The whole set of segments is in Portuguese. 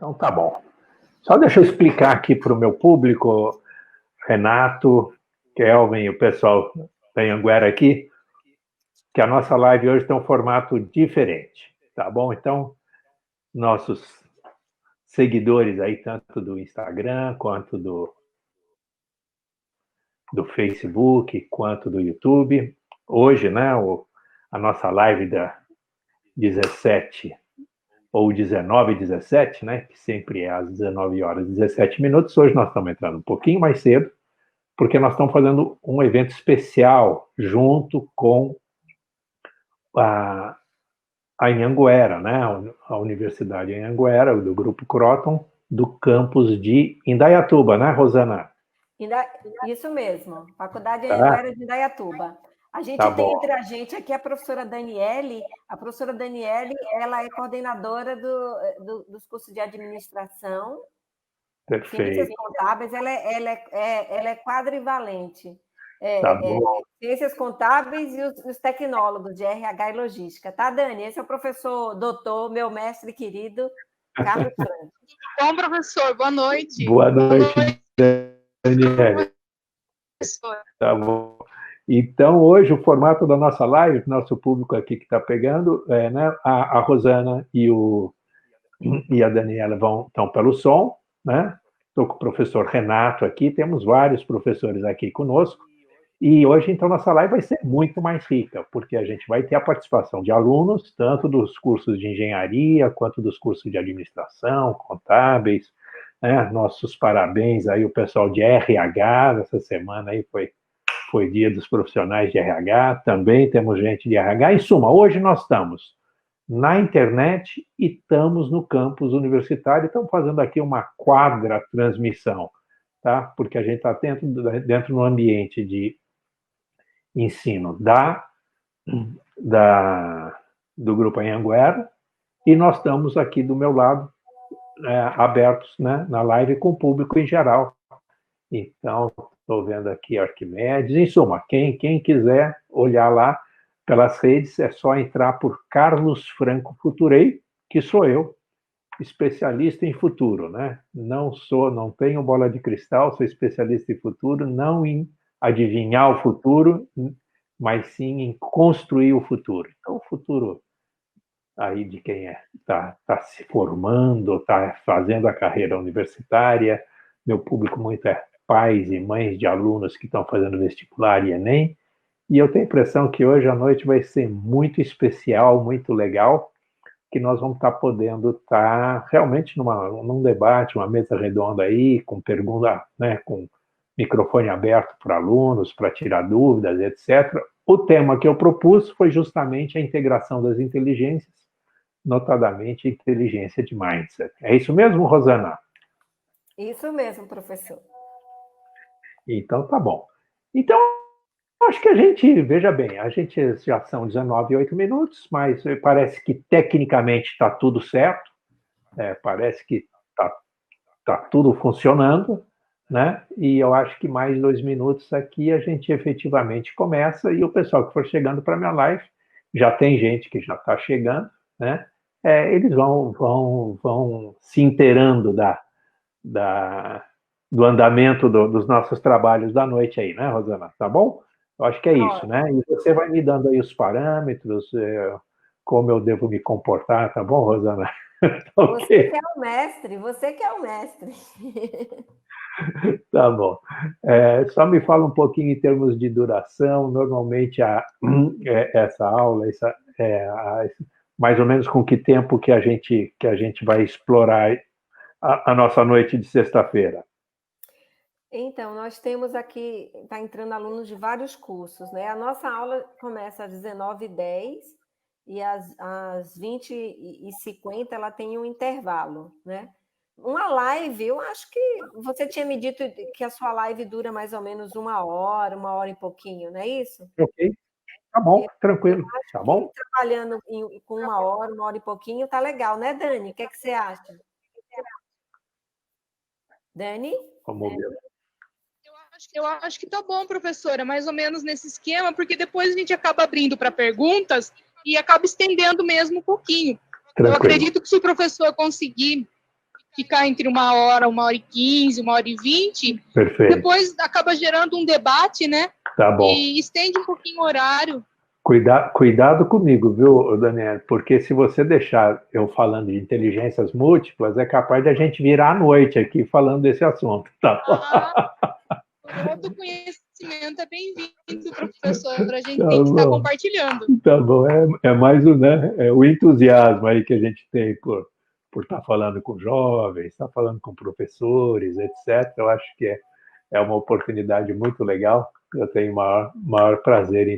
Então tá bom. Só deixa eu explicar aqui para o meu público, Renato, Kelvin e o pessoal da Anhanguera aqui, que a nossa live hoje tem um formato diferente, tá bom? Então, nossos seguidores aí, tanto do Instagram, quanto do Facebook, quanto do YouTube, hoje, né, a nossa live da 17 ou 19h17, né, que sempre é às 19h17, hoje nós estamos entrando um pouquinho mais cedo, porque nós estamos fazendo um evento especial junto com a Anhanguera, né, a Universidade Anhanguera, do Grupo Croton, do campus de Indaiatuba, né, Rosana? Isso mesmo, Faculdade Anhanguera de Indaiatuba. A gente tem entre a gente aqui a professora Daniele. A professora Daniele, ela é coordenadora dos cursos de administração, ciências contábeis. Ela é quadrivalente. Ciências contábeis e os tecnólogos de RH e logística. Tá, Dani? Esse é o professor doutor, meu mestre querido, Carlos Franco. Bom, professor, boa noite. Boa noite, Daniele. Tá bom. Então, hoje, o formato da nossa live, nosso público aqui que está pegando, né, a Rosana e a Daniela estão pelo som, né? Estou com o professor Renato aqui, temos vários professores aqui conosco, e hoje, então, nossa live vai ser muito mais rica, porque a gente vai ter a participação de alunos, tanto dos cursos de engenharia, quanto dos cursos de administração, contábeis, né? Nossos parabéns aí, o pessoal de RH, essa semana aí foi dia dos profissionais de RH, também temos gente de RH. Em suma, hoje nós estamos na internet e estamos no campus universitário, estamos fazendo aqui uma quadra transmissão, tá? Porque a gente está dentro do ambiente de ensino do Grupo Anhanguera, e nós estamos aqui do meu lado, abertos, né, na live com o público em geral. Então, estou vendo aqui Arquimedes. Em suma, quem quiser olhar lá pelas redes, é só entrar por Carlos Franco Futurei, que sou eu, especialista em futuro, né? Não tenho bola de cristal, sou especialista em futuro, não em adivinhar o futuro, mas sim em construir o futuro. Então, o futuro aí de quem está se formando, está fazendo a carreira universitária, meu público muito é pais e mães de alunos que estão fazendo vestibular e Enem, e eu tenho a impressão que hoje à noite vai ser muito especial, muito legal, que nós vamos estar podendo estar realmente num debate, uma mesa redonda aí, com pergunta, né, com microfone aberto para alunos, para tirar dúvidas, etc. O tema que eu propus foi justamente a integração das inteligências, notadamente a inteligência de mindset. É isso mesmo, Rosana? Isso mesmo, professor. Então, tá bom. Então, acho que veja bem, a gente já são 19h08, mas parece que tecnicamente está tudo certo, parece que está tudo funcionando, né? E eu acho que mais 2 minutos aqui a gente efetivamente começa, e o pessoal que for chegando para a minha live, já tem gente que já está chegando, né? Eles vão se inteirando do andamento dos nossos trabalhos da noite aí, né, Rosana? Tá bom? Eu acho que é isso, né? E você vai me dando aí os parâmetros, como eu devo me comportar, tá bom, Rosana? Okay. Você que é o mestre. Tá bom. Só me fala um pouquinho em termos de duração. Normalmente essa aula, mais ou menos com que tempo que a gente vai explorar a nossa noite de sexta-feira? Então, nós temos aqui, está entrando alunos de vários cursos, né? A nossa aula começa às 19h10 e às 20h50 ela tem um intervalo, né? Uma live, eu acho que você tinha me dito que a sua live dura mais ou menos 1 hora e pouquinho, não é isso? Ok, tá bom, tranquilo, tá bom? Trabalhando com 1 hora e pouquinho, tá legal, né, Dani? O que você acha? Dani? Vamos ver. Eu acho que tá bom, professora, mais ou menos nesse esquema, porque depois a gente acaba abrindo para perguntas e acaba estendendo mesmo um pouquinho. Tranquilo. Eu acredito que se o professor conseguir ficar entre 1 hora, 1h15, 1h20. Perfeito. Depois acaba gerando um debate, né? Tá bom. E estende um pouquinho o horário. Cuidado comigo, viu, Daniel? Porque se você deixar eu falando de inteligências múltiplas, é capaz de a gente virar à noite aqui falando desse assunto. Tá? Todo conhecimento é bem-vindo, professor, para a gente Tá tem que estar bom. compartilhando. Tá bom, é mais o, né, o entusiasmo aí que a gente tem por estar falando com jovens, estar falando com professores, etc. Eu acho que é uma oportunidade muito legal. Eu tenho maior prazer em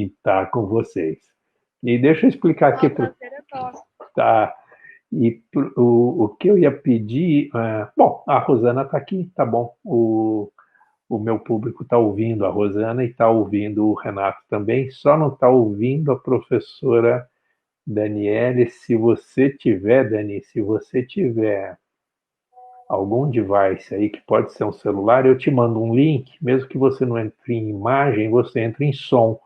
estar com vocês. E deixa eu explicar aqui. Tá. E o que eu ia pedir. Bom, a Rosana está aqui, tá bom. O meu público está ouvindo a Rosana e está ouvindo o Renato também, só não está ouvindo a professora Daniele. Se você tiver, Dani, se você tiver algum device aí, que pode ser um celular, eu te mando um link, mesmo que você não entre em imagem, você entra em som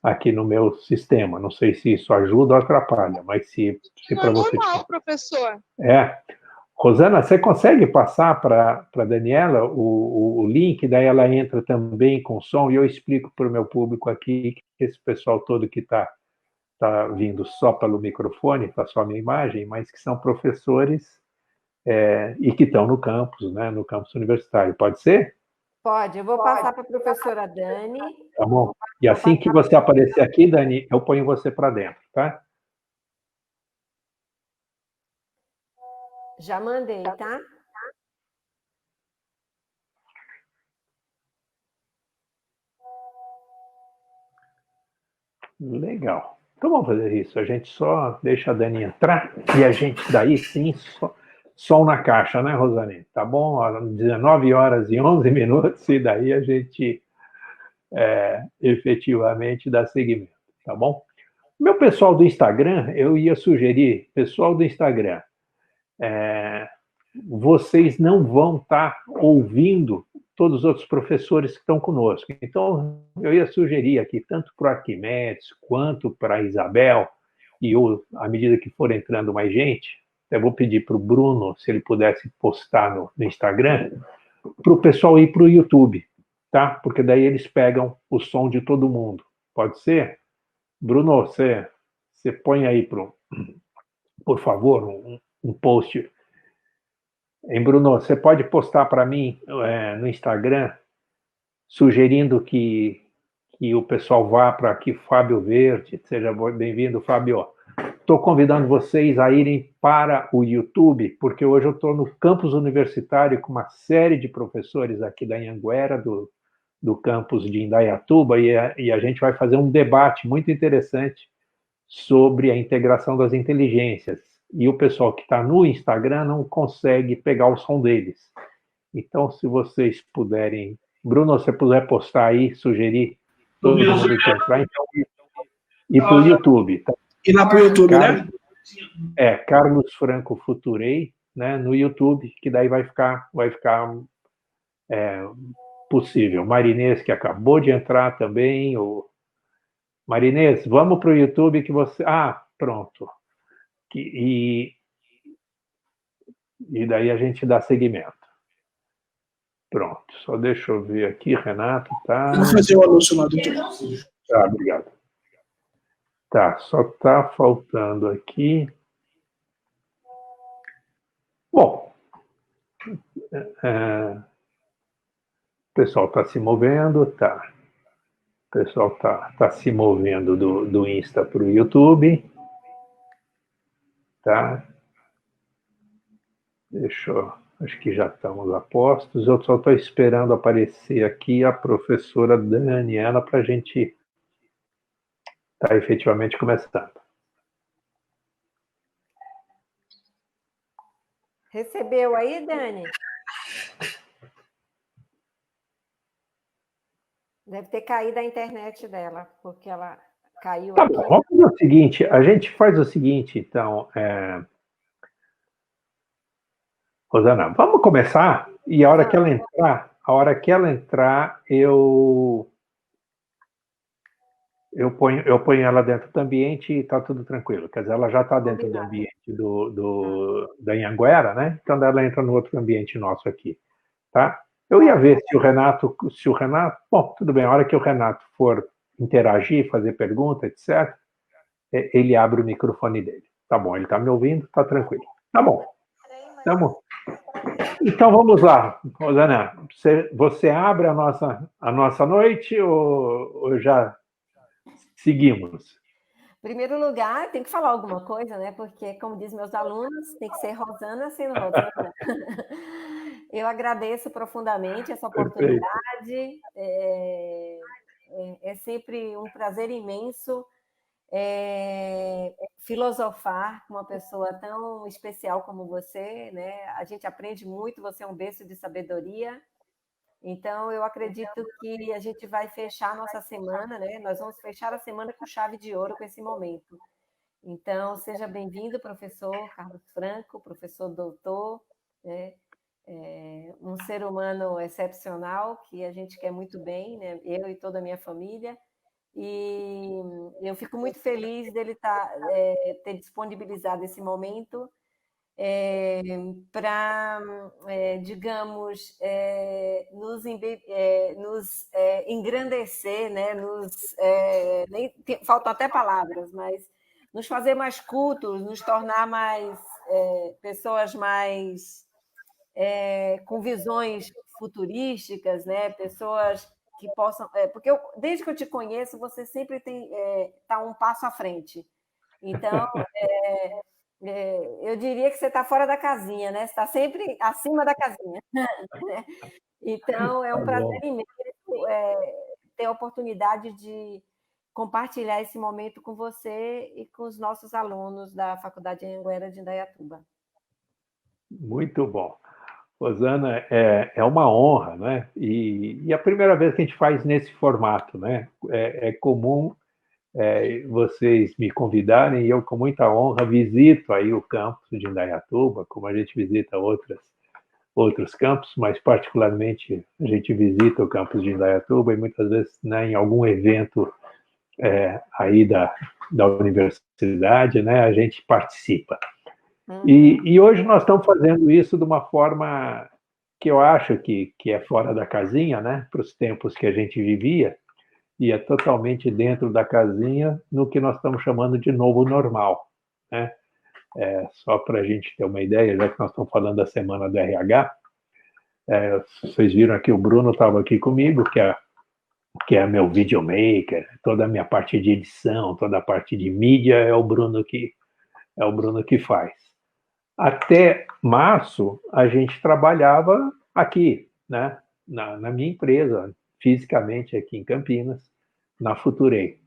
aqui no meu sistema. Não sei se isso ajuda ou atrapalha, mas se para você... normal, professor. Rosana, você consegue passar para a Daniela o link? Daí ela entra também com som e eu explico para o meu público aqui, que esse pessoal todo que está vindo só pelo microfone, está só a minha imagem, mas que são professores e que estão no campus, né, no campus universitário. Pode ser? Pode. Eu vou passar para a professora Dani. Tá bom. E assim que você aparecer aqui, Dani, eu ponho você para dentro, tá? Já mandei, tá? Legal. Então vamos fazer isso. A gente só deixa a Dani entrar e a gente daí sim, som na caixa, né, Rosane? Tá bom? 19h11 e daí a gente efetivamente dá seguimento, tá bom? Meu pessoal do Instagram, eu ia sugerir, pessoal do Instagram, vocês não vão estar ouvindo todos os outros professores que estão conosco. Então, eu ia sugerir aqui, tanto para o Arquimedes, quanto para a Isabel, e à medida que for entrando mais gente, eu vou pedir para o Bruno, se ele pudesse postar no Instagram, para o pessoal ir para o YouTube, tá? Porque daí eles pegam o som de todo mundo. Pode ser? Bruno, você põe aí, por favor, um post. Hein, Bruno, você pode postar para mim no Instagram, sugerindo que o pessoal vá para aqui, Fábio Verde. Seja bem-vindo, Fábio. Estou convidando vocês a irem para o YouTube, porque hoje eu estou no campus universitário com uma série de professores aqui da Anhanguera, do campus de Indaiatuba, e a gente vai fazer um debate muito interessante sobre a integração das inteligências. E o pessoal que está no Instagram não consegue pegar o som deles. Então, se vocês puderem... Bruno, se você puder postar aí, sugerir todo mundo que entrar, então, e para o YouTube. Tá? E lá para o YouTube, né? Carlos Franco Futurei, né, no YouTube, que daí vai ficar possível. Marinês, que acabou de entrar também. Marinês, vamos para o YouTube que você... pronto. E daí a gente dá seguimento. Pronto, só deixa eu ver aqui, Renato, tá? Vou fazer o anúncio lá do YouTube. Tá, obrigado. Tá, só tá faltando aqui. Bom, o pessoal está se movendo, tá? O pessoal tá se movendo do Insta para o YouTube. Tá? Acho que já estamos a postos. Eu só estou esperando aparecer aqui a professora Daniela para a gente estar efetivamente começando. Recebeu aí, Dani? Deve ter caído a internet dela, porque ela caiu aqui. Bom, vamos fazer o seguinte, a gente faz o seguinte, então, Rosana, vamos começar, e a hora que ela entrar, eu Eu ponho ela dentro do ambiente e está tudo tranquilo. Quer dizer, ela já está dentro do ambiente da Anhanguera, né? Então ela entra no outro ambiente nosso aqui, tá? Eu ia ver se o Renato... Bom, tudo bem, a hora que o Renato for interagir, fazer pergunta, etc., ele abre o microfone dele. Tá bom, ele está me ouvindo, tá tranquilo. Tá bom. Então vamos lá, Rosana. Você abre a nossa noite ou já seguimos? Em primeiro lugar, tem que falar alguma coisa, né? Porque, como dizem meus alunos, tem que ser Rosana sendo Rosana. Eu agradeço profundamente essa oportunidade. É sempre um prazer imenso filosofar com uma pessoa tão especial como você, né? A gente aprende muito, você é um berço de sabedoria. Então, eu acredito que a gente vai fechar a nossa semana, né? Nós vamos fechar a semana com chave de ouro com esse momento. Então, seja bem-vindo, professor Carlos Franco, professor doutor, né? Um ser humano excepcional, que a gente quer muito bem, né? Eu e toda a minha família. E eu fico muito feliz dele ter disponibilizado esse momento para, digamos, nos engrandecer, né? Faltam até palavras, mas nos fazer mais cultos, nos tornar mais pessoas mais com visões futurísticas, né? Pessoas que possam... porque desde que eu te conheço, você sempre está um passo à frente. Então, eu diria que você está fora da casinha, né? Você está sempre acima da casinha. Então, é um prazer imenso ter a oportunidade de compartilhar esse momento com você e com os nossos alunos da Faculdade Anhanguera de Indaiatuba. Muito bom. Rosana, é uma honra, né? E a primeira vez que a gente faz nesse formato, né? É comum vocês me convidarem e eu, com muita honra, visito aí o campus de Indaiatuba, como a gente visita outros campos, mas particularmente a gente visita o campus de Indaiatuba e muitas vezes, né, em algum evento aí da universidade, né, a gente participa. E hoje nós estamos fazendo isso de uma forma que eu acho que é fora da casinha, né, para os tempos que a gente vivia, e é totalmente dentro da casinha no que nós estamos chamando de novo normal, né? Só para a gente ter uma ideia, já que nós estamos falando da semana do RH, vocês viram aqui, o Bruno estava aqui comigo, que é meu videomaker, toda a minha parte de edição, toda a parte de mídia é o Bruno que faz. Até março, a gente trabalhava aqui, né? Na minha empresa, fisicamente aqui em Campinas, na Futurei.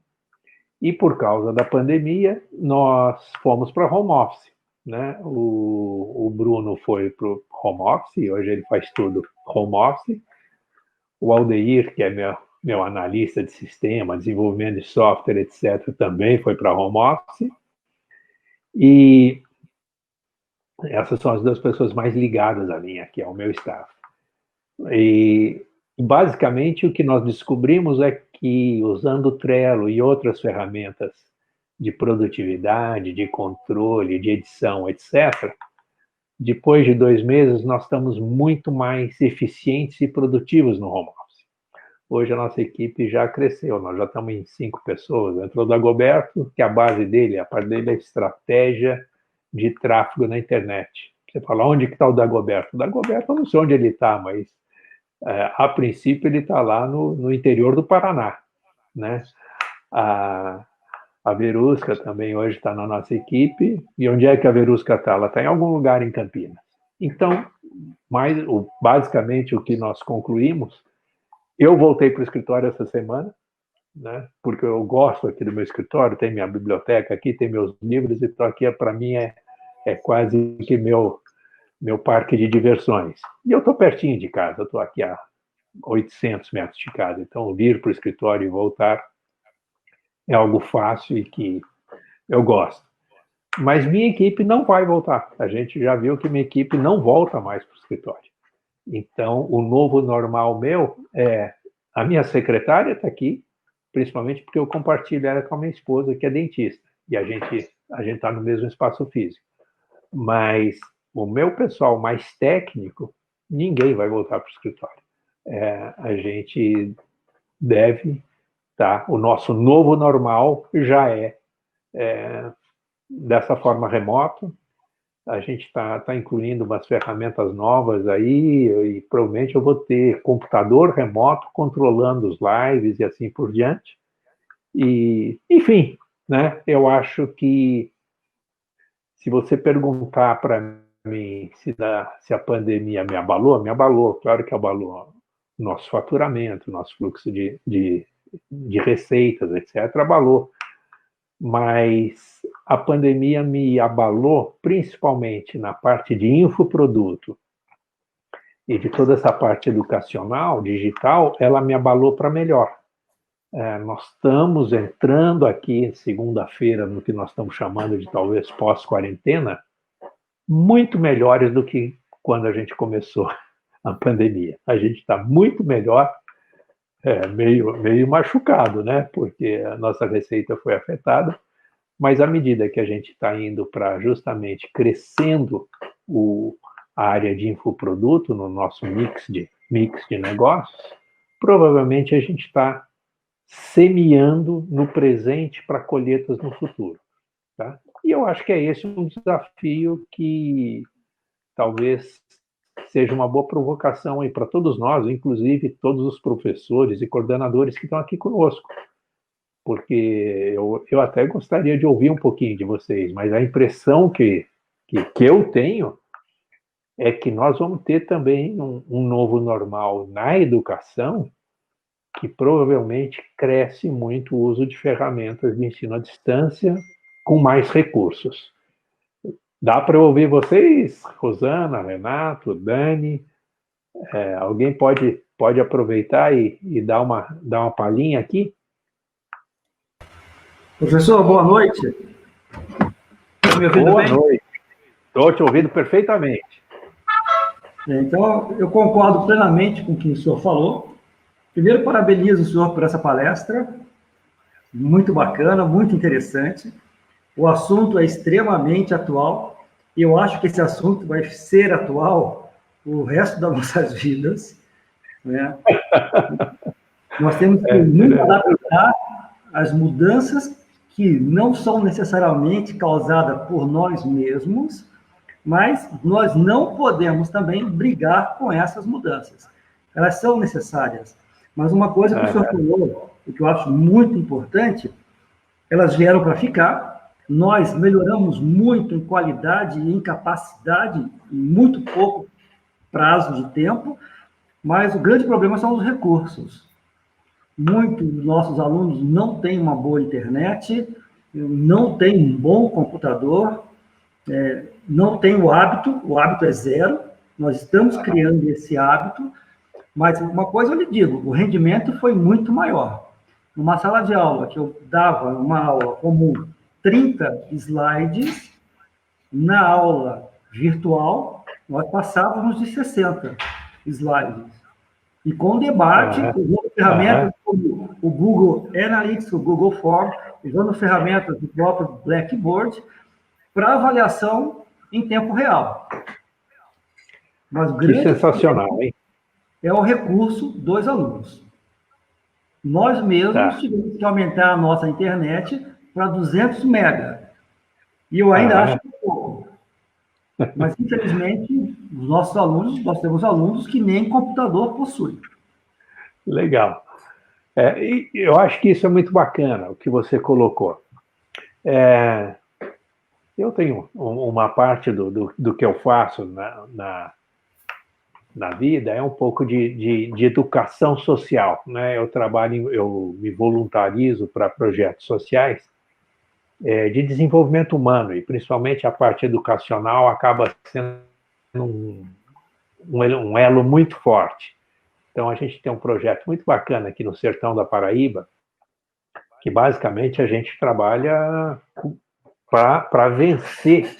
E por causa da pandemia, nós fomos para home office, né? O Bruno foi para o home office, hoje ele faz tudo home office. O Aldeir, que é meu analista de sistema, desenvolvimento de software, etc., também foi para home office. E essas são as duas pessoas mais ligadas a mim aqui, ao meu staff. E basicamente o que nós descobrimos é que, usando o Trello e outras ferramentas de produtividade, de controle, de edição, etc., depois de 2 meses, nós estamos muito mais eficientes e produtivos no home office. Hoje a nossa equipe já cresceu, nós já estamos em 5 pessoas. Entrou o Dagoberto, que a parte dele é estratégia de tráfego na internet. Você fala, onde que está o Dagoberto? O Dagoberto, eu não sei onde ele está, mas a princípio ele está lá no interior do Paraná, né? A Verusca também hoje está na nossa equipe. E onde é que a Verusca está? Ela está em algum lugar em Campinas. Então, basicamente o que nós concluímos, eu voltei para o escritório essa semana, né? Porque eu gosto aqui do meu escritório, tem minha biblioteca aqui, tem meus livros, e estou aqui, para mim, é quase que meu parque de diversões. E eu estou pertinho de casa, eu estou aqui a 800 metros de casa, então vir para o escritório e voltar é algo fácil e que eu gosto. Mas minha equipe não vai voltar. A gente já viu que minha equipe não volta mais para o escritório. Então, o novo normal meu a minha secretária está aqui, principalmente porque eu compartilho ela com a minha esposa, que é dentista, e a gente está no mesmo espaço físico. Mas o meu pessoal mais técnico, ninguém vai voltar para o escritório. A gente deve estar, o nosso novo normal já é dessa forma remota. A gente está incluindo umas ferramentas novas aí, e provavelmente eu vou ter computador remoto controlando os lives e assim por diante. E, enfim, né, eu acho que se você perguntar para mim se a pandemia me abalou, claro que abalou o nosso faturamento, o nosso fluxo de receitas, etc., abalou. Mas a pandemia me abalou principalmente na parte de infoproduto e de toda essa parte educacional, digital, ela me abalou para melhor. Nós estamos entrando aqui, segunda-feira, no que nós estamos chamando de talvez pós-quarentena, muito melhores do que quando a gente começou a pandemia. A gente está muito melhor, meio machucado, né? Porque a nossa receita foi afetada, mas à medida que a gente está indo para justamente crescendo a área de infoproduto no nosso mix de negócios, provavelmente a gente está semeando no presente para colheitas no futuro. Tá? E eu acho que é esse um desafio que talvez seja uma boa provocação aí para todos nós, inclusive todos os professores e coordenadores que estão aqui conosco. Porque eu até gostaria de ouvir um pouquinho de vocês, mas a impressão que eu tenho é que nós vamos ter também um novo normal na educação, que provavelmente cresce muito o uso de ferramentas de ensino à distância com mais recursos. Dá para ouvir vocês, Rosana, Renato, Dani? Alguém pode aproveitar e dar uma palhinha aqui? Professor, boa noite. Está me ouvindo bem? Boa noite. Estou te ouvindo perfeitamente. Então, eu concordo plenamente com o que o senhor falou. Primeiro, parabenizo o senhor por essa palestra. Muito bacana, muito interessante. O assunto é extremamente atual. E eu acho que esse assunto vai ser atual o resto das nossas vidas. Né? Nós temos que nos adaptar às mudanças que não são necessariamente causadas por nós mesmos, mas nós não podemos também brigar com essas mudanças. Elas são necessárias. Mas uma coisa que o senhor falou, o que eu acho muito importante, elas vieram para ficar. Nós melhoramos muito em qualidade e em capacidade em muito pouco prazo de tempo, mas o grande problema são os recursos. Muitos dos nossos alunos não têm uma boa internet, não têm um bom computador, não têm o hábito é zero, nós estamos criando esse hábito, mas uma coisa eu lhe digo, o rendimento foi muito maior. Numa sala de aula que eu dava uma aula comum, 30 slides, na aula virtual, nós passávamos de 60 slides. E com debate, usando ferramentas como o Google Analytics, o Google Form, usando ferramentas do próprio Blackboard, para avaliação em tempo real. Mas o grande sensacional, hein? É o recurso dos alunos. Nós mesmos tivemos que aumentar a nossa internet para 200 mega. E eu ainda acho que é pouco. Mas, infelizmente, os nossos alunos, nós temos alunos que nem computador possuem. Legal. E eu acho que isso é muito bacana, o que você colocou. Eu tenho uma parte do que eu faço na vida, é um pouco de educação social, né? Eu me voluntarizo para projetos sociais de desenvolvimento humano, e principalmente a parte educacional acaba sendo um elo muito forte. Então, a gente tem um projeto muito bacana aqui no sertão da Paraíba, que basicamente a gente trabalha para vencer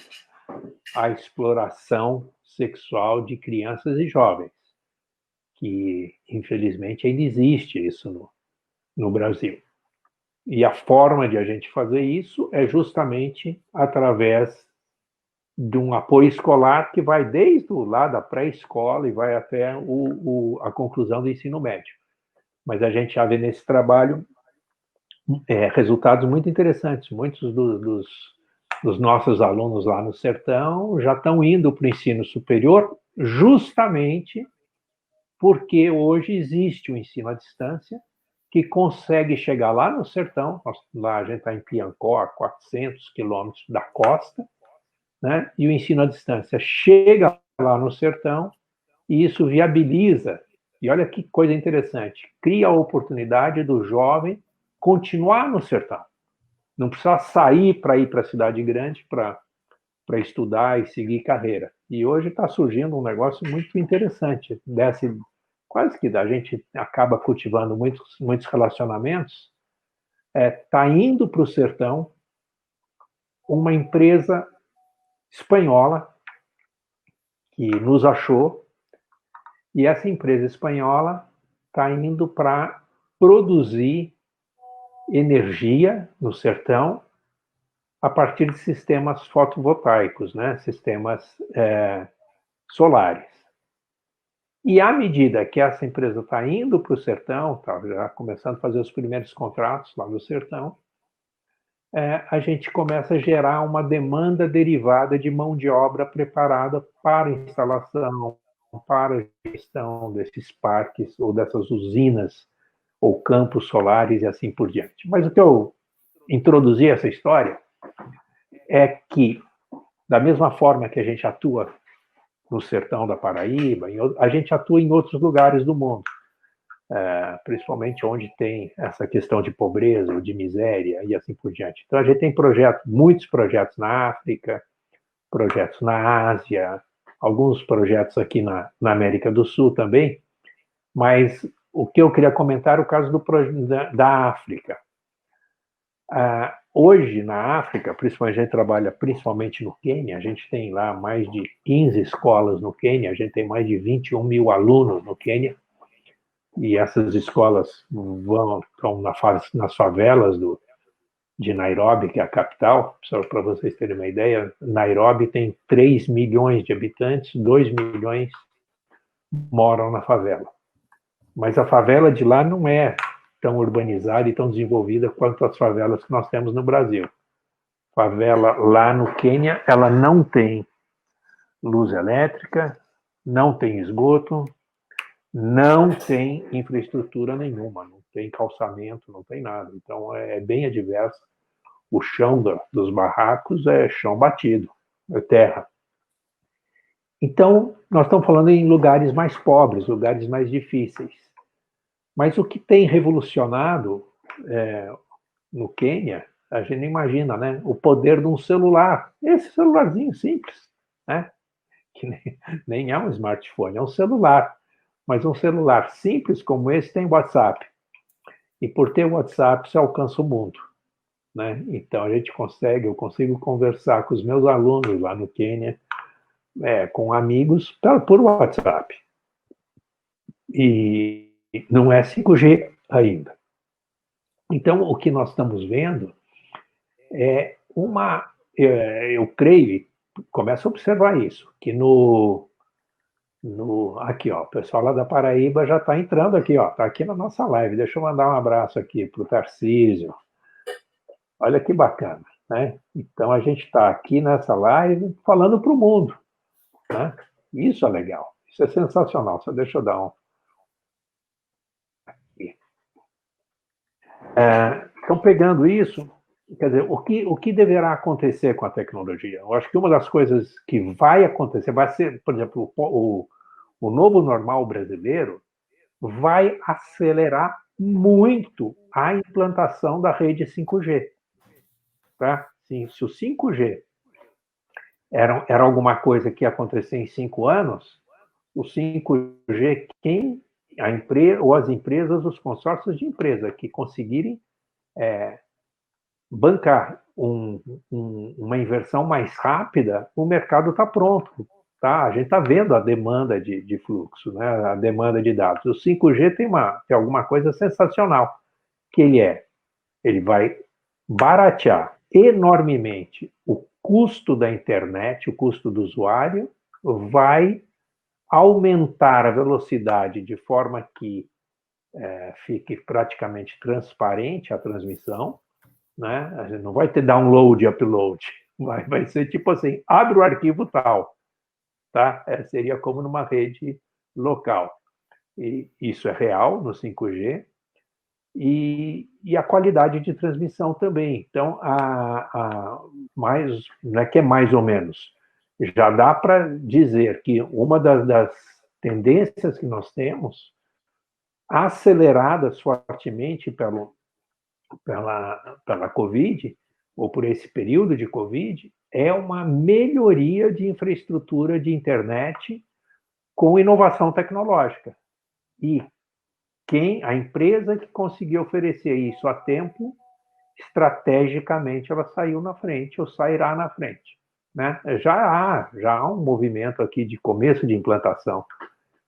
a exploração sexual de crianças e jovens, que infelizmente ainda existe isso no Brasil. E a forma de a gente fazer isso é justamente através de um apoio escolar que vai desde lá da pré-escola e vai até a conclusão do ensino médio. Mas a gente já vê nesse trabalho resultados muito interessantes. Muitos dos nossos alunos lá no Sertão já estão indo para o ensino superior justamente porque hoje existe o ensino à distância que consegue chegar lá no Sertão, lá a gente está em Piancó, a 400 quilômetros da costa, né? E o ensino à distância chega lá no Sertão e isso viabiliza, e olha que coisa interessante, cria a oportunidade do jovem continuar no Sertão. Não precisa sair para ir para a cidade grande para estudar e seguir carreira. E hoje está surgindo um negócio muito interessante, quase que a gente acaba cultivando muitos relacionamentos, está indo para o Sertão uma empresa espanhola que nos achou, e essa empresa espanhola está indo para produzir energia no sertão a partir de sistemas fotovoltaicos, né? Sistemas solares. E à medida que essa empresa está indo para o sertão, está já começando a fazer os primeiros contratos lá no sertão, a gente começa a gerar uma demanda derivada de mão de obra preparada para instalação, para a gestão desses parques ou dessas usinas ou campos solares e assim por diante. Mas o que eu introduzi essa história é que, da mesma forma que a gente atua no sertão da Paraíba, a gente atua em outros lugares do mundo, principalmente onde tem essa questão de pobreza ou de miséria e assim por diante. Então, a gente tem muitos projetos na África, projetos na Ásia, alguns projetos aqui na América do Sul também, mas o que eu queria comentar é o caso da África. Hoje, na África, principalmente, a gente trabalha principalmente no Quênia, a gente tem lá mais de 15 escolas no Quênia, a gente tem mais de 21 mil alunos no Quênia, e essas escolas estão nas favelas de Nairobi, que é a capital. Só para vocês terem uma ideia, Nairobi tem 3 milhões de habitantes, 2 milhões moram na favela. Mas a favela de lá não é tão urbanizada e tão desenvolvida quanto as favelas que nós temos no Brasil. Favela lá no Quênia, ela não tem luz elétrica, não tem esgoto, não tem infraestrutura nenhuma, não tem calçamento, não tem nada. Então, é bem adverso. O chão dos barracos é chão batido, é terra. Então, nós estamos falando em lugares mais pobres, lugares mais difíceis. Mas o que tem revolucionado no Quênia, a gente não imagina, né? O poder de um celular. Esse celularzinho simples, né? Que nem é um smartphone, é um celular. Mas um celular simples como esse tem WhatsApp. E por ter WhatsApp, você alcança o mundo, né? Então, eu consigo conversar com os meus alunos lá no Quênia, com amigos, por WhatsApp. E não é 5G ainda. Então, o que nós estamos vendo é eu creio, começo a observar isso, que aqui, ó, o pessoal lá da Paraíba já está entrando aqui, ó, está aqui na nossa live. Deixa eu mandar um abraço aqui para o Tarcísio. Olha que bacana, né? Então, a gente está aqui nessa live falando para o mundo, né? Isso é legal, isso é sensacional. Só deixa eu dar um... Então, pegando isso, quer dizer, o que deverá acontecer com a tecnologia? Eu acho que uma das coisas que vai acontecer vai ser, por exemplo, o novo normal brasileiro vai acelerar muito a implantação da rede 5G. Tá? Sim, se o 5G era alguma coisa que ia acontecer em 5 anos, o 5G, ou as empresas, os consórcios de empresa que conseguirem bancar uma inversão mais rápida, o mercado está pronto. Tá? A gente está vendo a demanda de fluxo, né? A demanda de dados. O 5G tem alguma coisa sensacional, que ele Ele vai baratear enormemente o custo da internet, o custo do usuário, vai aumentar a velocidade de forma que fique praticamente transparente a transmissão, né? A gente não vai ter download e upload, vai ser tipo assim, abre o arquivo tal, tá? Seria como numa rede local. E isso é real no 5G, e a qualidade de transmissão também. Então, não é que é mais ou menos, já dá para dizer que uma das tendências que nós temos, aceleradas fortemente pela Covid, ou por esse período de Covid, é uma melhoria de infraestrutura de internet com inovação tecnológica. E a empresa que conseguiu oferecer isso a tempo, estrategicamente ela saiu na frente, ou sairá na frente, né? Já há um movimento aqui de começo de implantação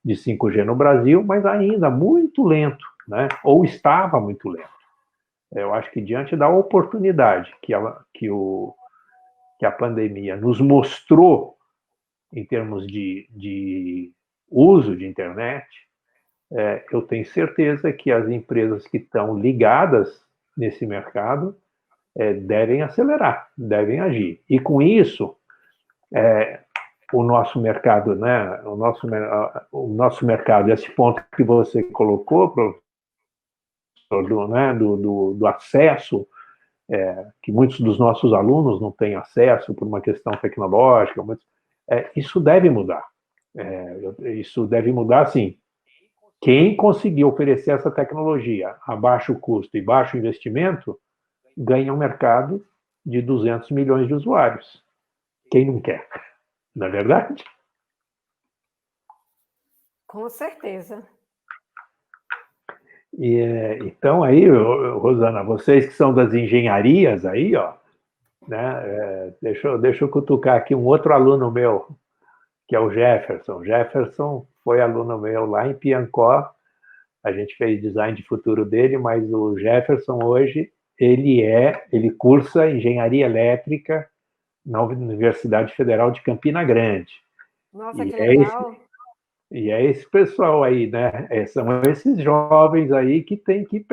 de 5G no Brasil, mas ainda muito lento, né? Ou estava muito lento. Eu acho que diante da oportunidade que a pandemia nos mostrou em termos de uso de internet, eu tenho certeza que as empresas que estão ligadas nesse mercado devem acelerar, devem agir. E com isso, o nosso mercado, né, o nosso mercado, esse ponto que você colocou, do acesso, que muitos dos nossos alunos não têm acesso por uma questão tecnológica, isso deve mudar. Isso deve mudar, sim. Quem conseguir oferecer essa tecnologia a baixo custo e baixo investimento, ganha um mercado de 200 milhões de usuários. Quem não quer? Não é verdade? Com certeza. Então, aí, Rosana, vocês que são das engenharias aí, ó, né, deixa eu cutucar aqui um outro aluno meu, que é o Jefferson. Jefferson foi aluno meu lá em Piancó. A gente fez design de futuro dele, mas o Jefferson hoje, ele cursa engenharia elétrica na Universidade Federal de Campina Grande. Nossa, que legal! E é esse pessoal aí, né? São esses jovens aí que tem que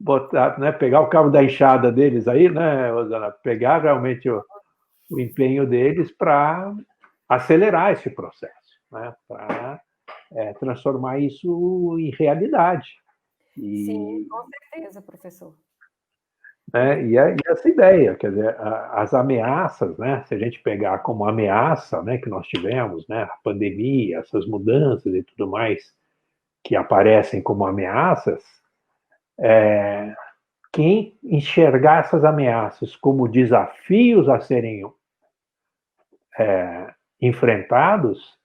botar, né? Pegar o cabo da enxada deles aí, né, Rosana? Pegar realmente o empenho deles para acelerar esse processo, né? Para transformar isso em realidade. Sim, com certeza, professor. E essa ideia, quer dizer, as ameaças, né? Se a gente pegar como ameaça, né, que nós tivemos, né, a pandemia, essas mudanças e tudo mais que aparecem como ameaças, quem enxergar essas ameaças como desafios a serem enfrentados,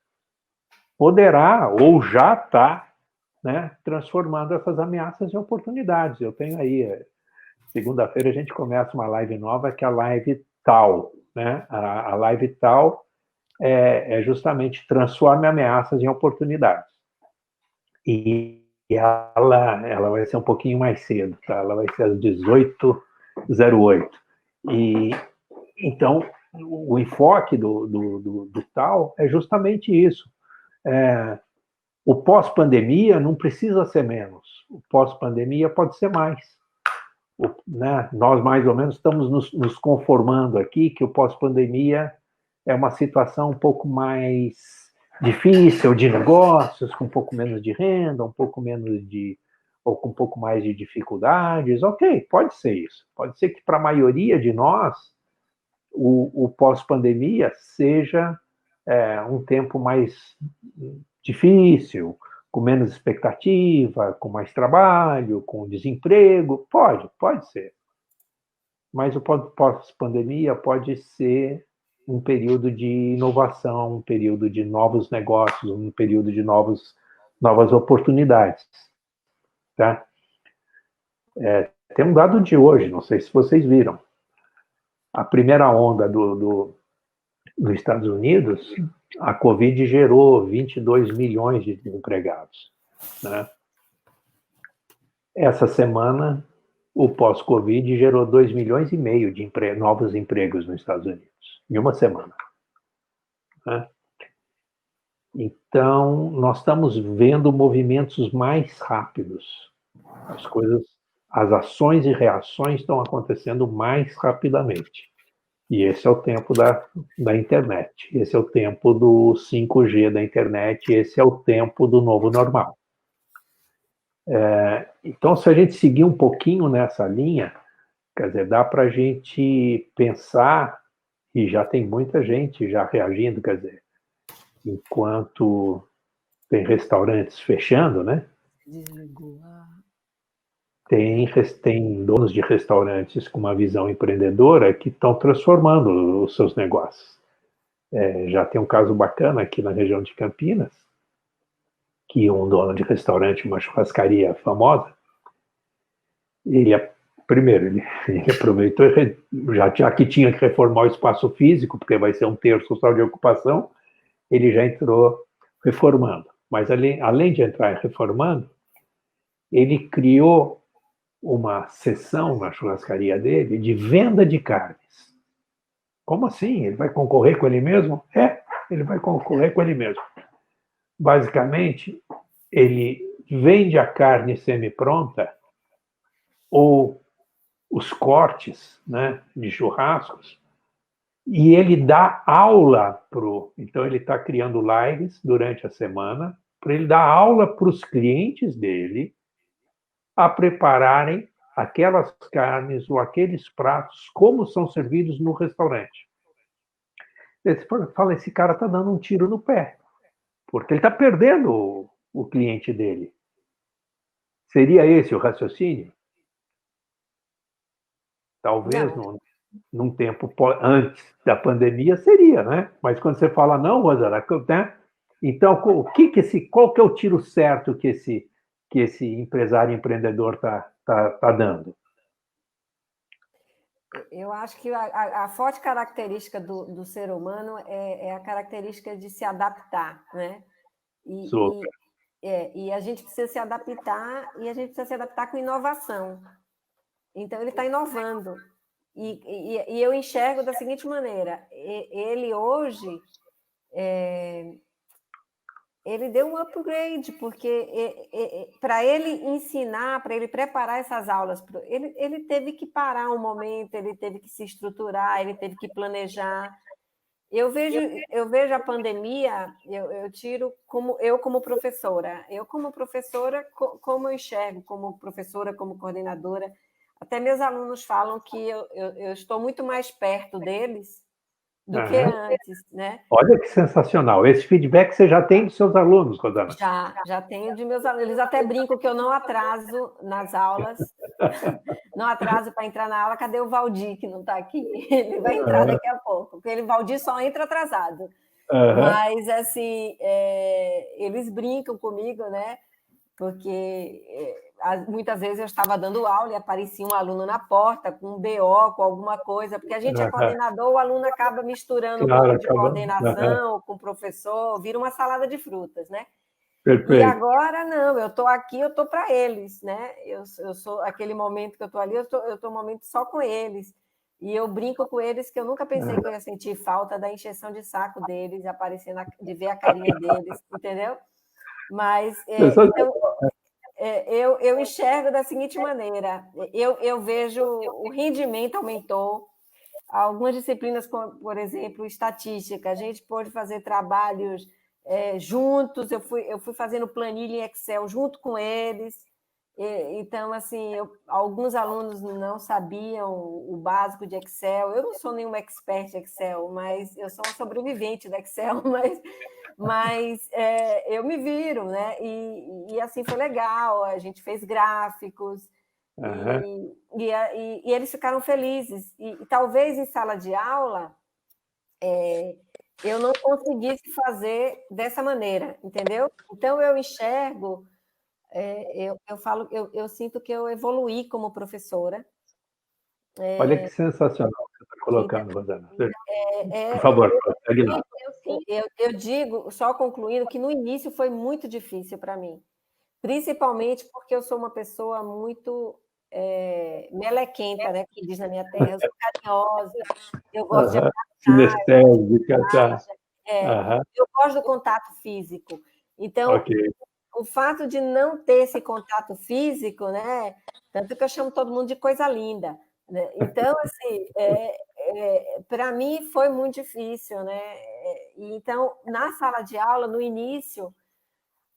poderá ou já está, né, transformando essas ameaças em oportunidades. Eu tenho aí, segunda-feira a gente começa uma live nova, que é a live TAL, né? A live TAL é justamente transforma ameaças em oportunidades. E ela vai ser um pouquinho mais cedo, tá? Ela vai ser às 18h08. E então o enfoque do TAL é justamente isso. O pós-pandemia não precisa ser menos. O pós-pandemia pode ser mais. Né? Nós, mais ou menos, estamos nos conformando aqui que o pós-pandemia é uma situação um pouco mais difícil de negócios, com um pouco menos de renda, ou com um pouco mais de dificuldades. Ok, pode ser isso. Pode ser que para a maioria de nós o pós-pandemia seja um tempo mais difícil, com menos expectativa, com mais trabalho, com desemprego. Pode ser. Mas o pós-pandemia pode ser um período de inovação, um período de novos negócios, um período de novas oportunidades. Tá? Tem um dado de hoje, não sei se vocês viram. A primeira onda dos Estados Unidos, a Covid gerou 22 milhões de desempregados. Né? Essa semana, o pós-Covid gerou 2,5 milhões de novos empregos nos Estados Unidos, em uma semana. Né? Então, nós estamos vendo movimentos mais rápidos. As ações e reações estão acontecendo mais rapidamente. E esse é o tempo da internet. Esse é o tempo do 5G da internet. Esse é o tempo do novo normal. Então, se a gente seguir um pouquinho nessa linha, quer dizer, dá para a gente pensar, e já tem muita gente já reagindo, quer dizer, enquanto tem restaurantes fechando, né? Tem donos de restaurantes com uma visão empreendedora que estão transformando os seus negócios. Já tem um caso bacana aqui na região de Campinas, que um dono de restaurante, uma churrascaria famosa, primeiro, ele aproveitou, já que tinha que reformar o espaço físico, porque vai ser um terço só de ocupação, ele já entrou reformando. Mas além de entrar reformando, ele criou uma seção na churrascaria dele de venda de carnes. Como assim? Ele vai concorrer com ele mesmo? Ele vai concorrer com ele mesmo. Basicamente, ele vende a carne semi-pronta ou os cortes, né, de churrascos, e ele dá aula então ele está criando lives durante a semana para ele dar aula para os clientes dele a prepararem aquelas carnes ou aqueles pratos como são servidos no restaurante. Você fala, esse cara está dando um tiro no pé, porque ele está perdendo o cliente dele. Seria esse o raciocínio? Talvez num tempo antes da pandemia seria, né? Mas quando você fala, não, Rosana, né? Então, qual que é o tiro certo que esse empresário empreendedor está dando? Eu acho que a forte característica do ser humano é a característica de se adaptar, né? E a gente precisa se adaptar, e a gente precisa se adaptar com inovação. Então, ele está inovando. E eu enxergo da seguinte maneira, ele hoje... ele deu um upgrade, porque para ele ensinar, para ele preparar essas aulas, ele teve que parar um momento, ele teve que se estruturar, ele teve que planejar. Eu vejo a pandemia, eu tiro como professora. Como eu enxergo, como professora, como coordenadora, até meus alunos falam que eu estou muito mais perto deles do que antes, né? Olha que sensacional. Esse feedback você já tem dos seus alunos, Rosana? Já tenho de meus alunos. Eles até brincam que eu não atraso nas aulas. Não atraso para entrar na aula. Cadê o Valdir, que não está aqui? Ele vai entrar daqui a pouco, porque o Valdir só entra atrasado. Mas, assim, eles brincam comigo, né? Porque muitas vezes eu estava dando aula e aparecia um aluno na porta com um BO, com alguma coisa, porque a gente é coordenador, o aluno acaba misturando um pouco de coordenação com o professor, vira uma salada de frutas, né? Perfeito. E agora, não, eu estou aqui, eu estou para eles, né? Eu sou aquele momento que eu estou ali, eu estou um momento só com eles. E eu brinco com eles que eu nunca pensei que eu ia sentir falta da encheção de saco deles, de ver a carinha deles, entendeu? Mas eu enxergo da seguinte maneira, eu vejo o rendimento aumentou, algumas disciplinas, como, por exemplo, estatística, a gente pôde fazer trabalhos juntos, eu fui fazendo planilha em Excel junto com eles, então, assim, alguns alunos não sabiam o básico de Excel, eu não sou nenhuma expert em Excel, mas eu sou uma sobrevivente da Excel, mas eu me viro, né? E assim foi legal, a gente fez gráficos, e eles ficaram felizes. E talvez em sala de aula eu não conseguisse fazer dessa maneira, entendeu? Então eu enxergo, eu sinto que eu evoluí como professora. Olha que sensacional que você está colocando, Rosana. Por favor, segue lá. Eu digo, só concluindo, que no início foi muito difícil para mim, principalmente porque eu sou uma pessoa muito melequenta, né, que diz na minha terra. Eu sou carinhosa, eu gosto de abraçar, Sinestésica, tá. eu gosto do contato físico. Então, Ok. o fato de não ter esse contato físico, né, tanto que eu chamo todo mundo de coisa linda, né? Então, assim, para mim foi muito difícil, né? Então, na sala de aula, no início,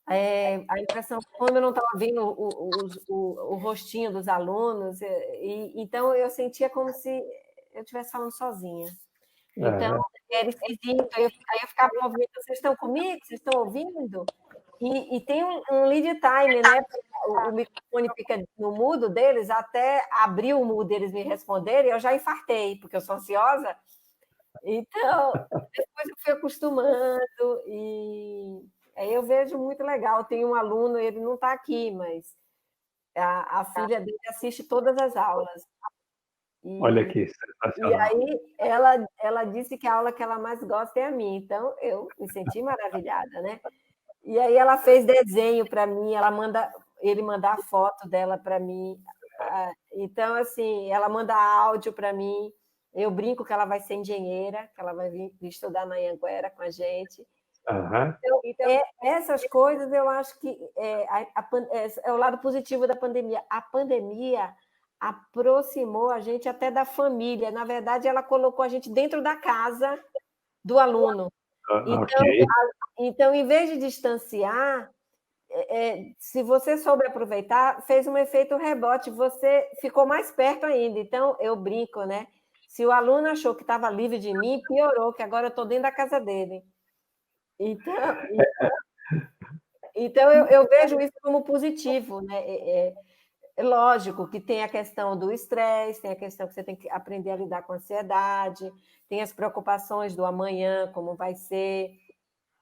a impressão, quando eu não estava vendo o rostinho dos alunos, então eu sentia como se eu estivesse falando sozinha. Então, era esquisito. Aí eu ficava ouvindo, vocês estão comigo? Vocês estão ouvindo? E tem um lead time, né? O microfone fica no mudo deles, até abrir o mudo eles me responderem, eu já infartei, porque eu sou ansiosa. Então, depois eu fui acostumando, e aí eu vejo muito legal. Tem um aluno, ele não está aqui, mas a filha dele assiste todas as aulas. Olha que E sensacional. aí ela disse que a aula que ela mais gosta é a minha, então eu me senti maravilhada, né? E aí ela fez desenho para mim, ele manda a foto dela para mim. Então, assim, ela manda áudio para mim. Eu brinco que ela vai ser engenheira, que ela vai vir estudar na Anhanguera com a gente. Então, essas coisas eu acho que é o lado positivo da pandemia. A pandemia aproximou a gente até da família. Na verdade, ela colocou a gente dentro da casa do aluno. Então, em vez de distanciar, se você souber aproveitar, fez um efeito rebote, você ficou mais perto ainda. Então, eu brinco, né? Se o aluno achou que estava livre de mim, piorou, que agora eu estou dentro da casa dele. Então eu vejo isso como positivo, né? É lógico que tem a questão do estresse, tem a questão que você tem que aprender a lidar com a ansiedade, tem as preocupações do amanhã, como vai ser,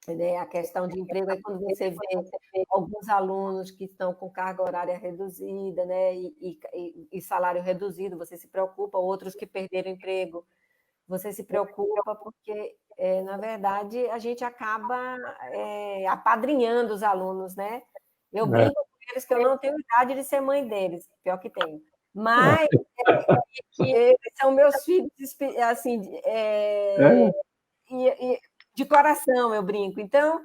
né? A questão de emprego. Aí quando você vê alguns alunos que estão com carga horária reduzida, né? E salário reduzido, você se preocupa, outros que perderam emprego, você se preocupa porque, na verdade, a gente acaba apadrinhando os alunos, né? Eu brinco com eles que eu não tenho idade de ser mãe deles, pior que tenho. Mas eles são meus filhos, assim, de coração, eu brinco. Então,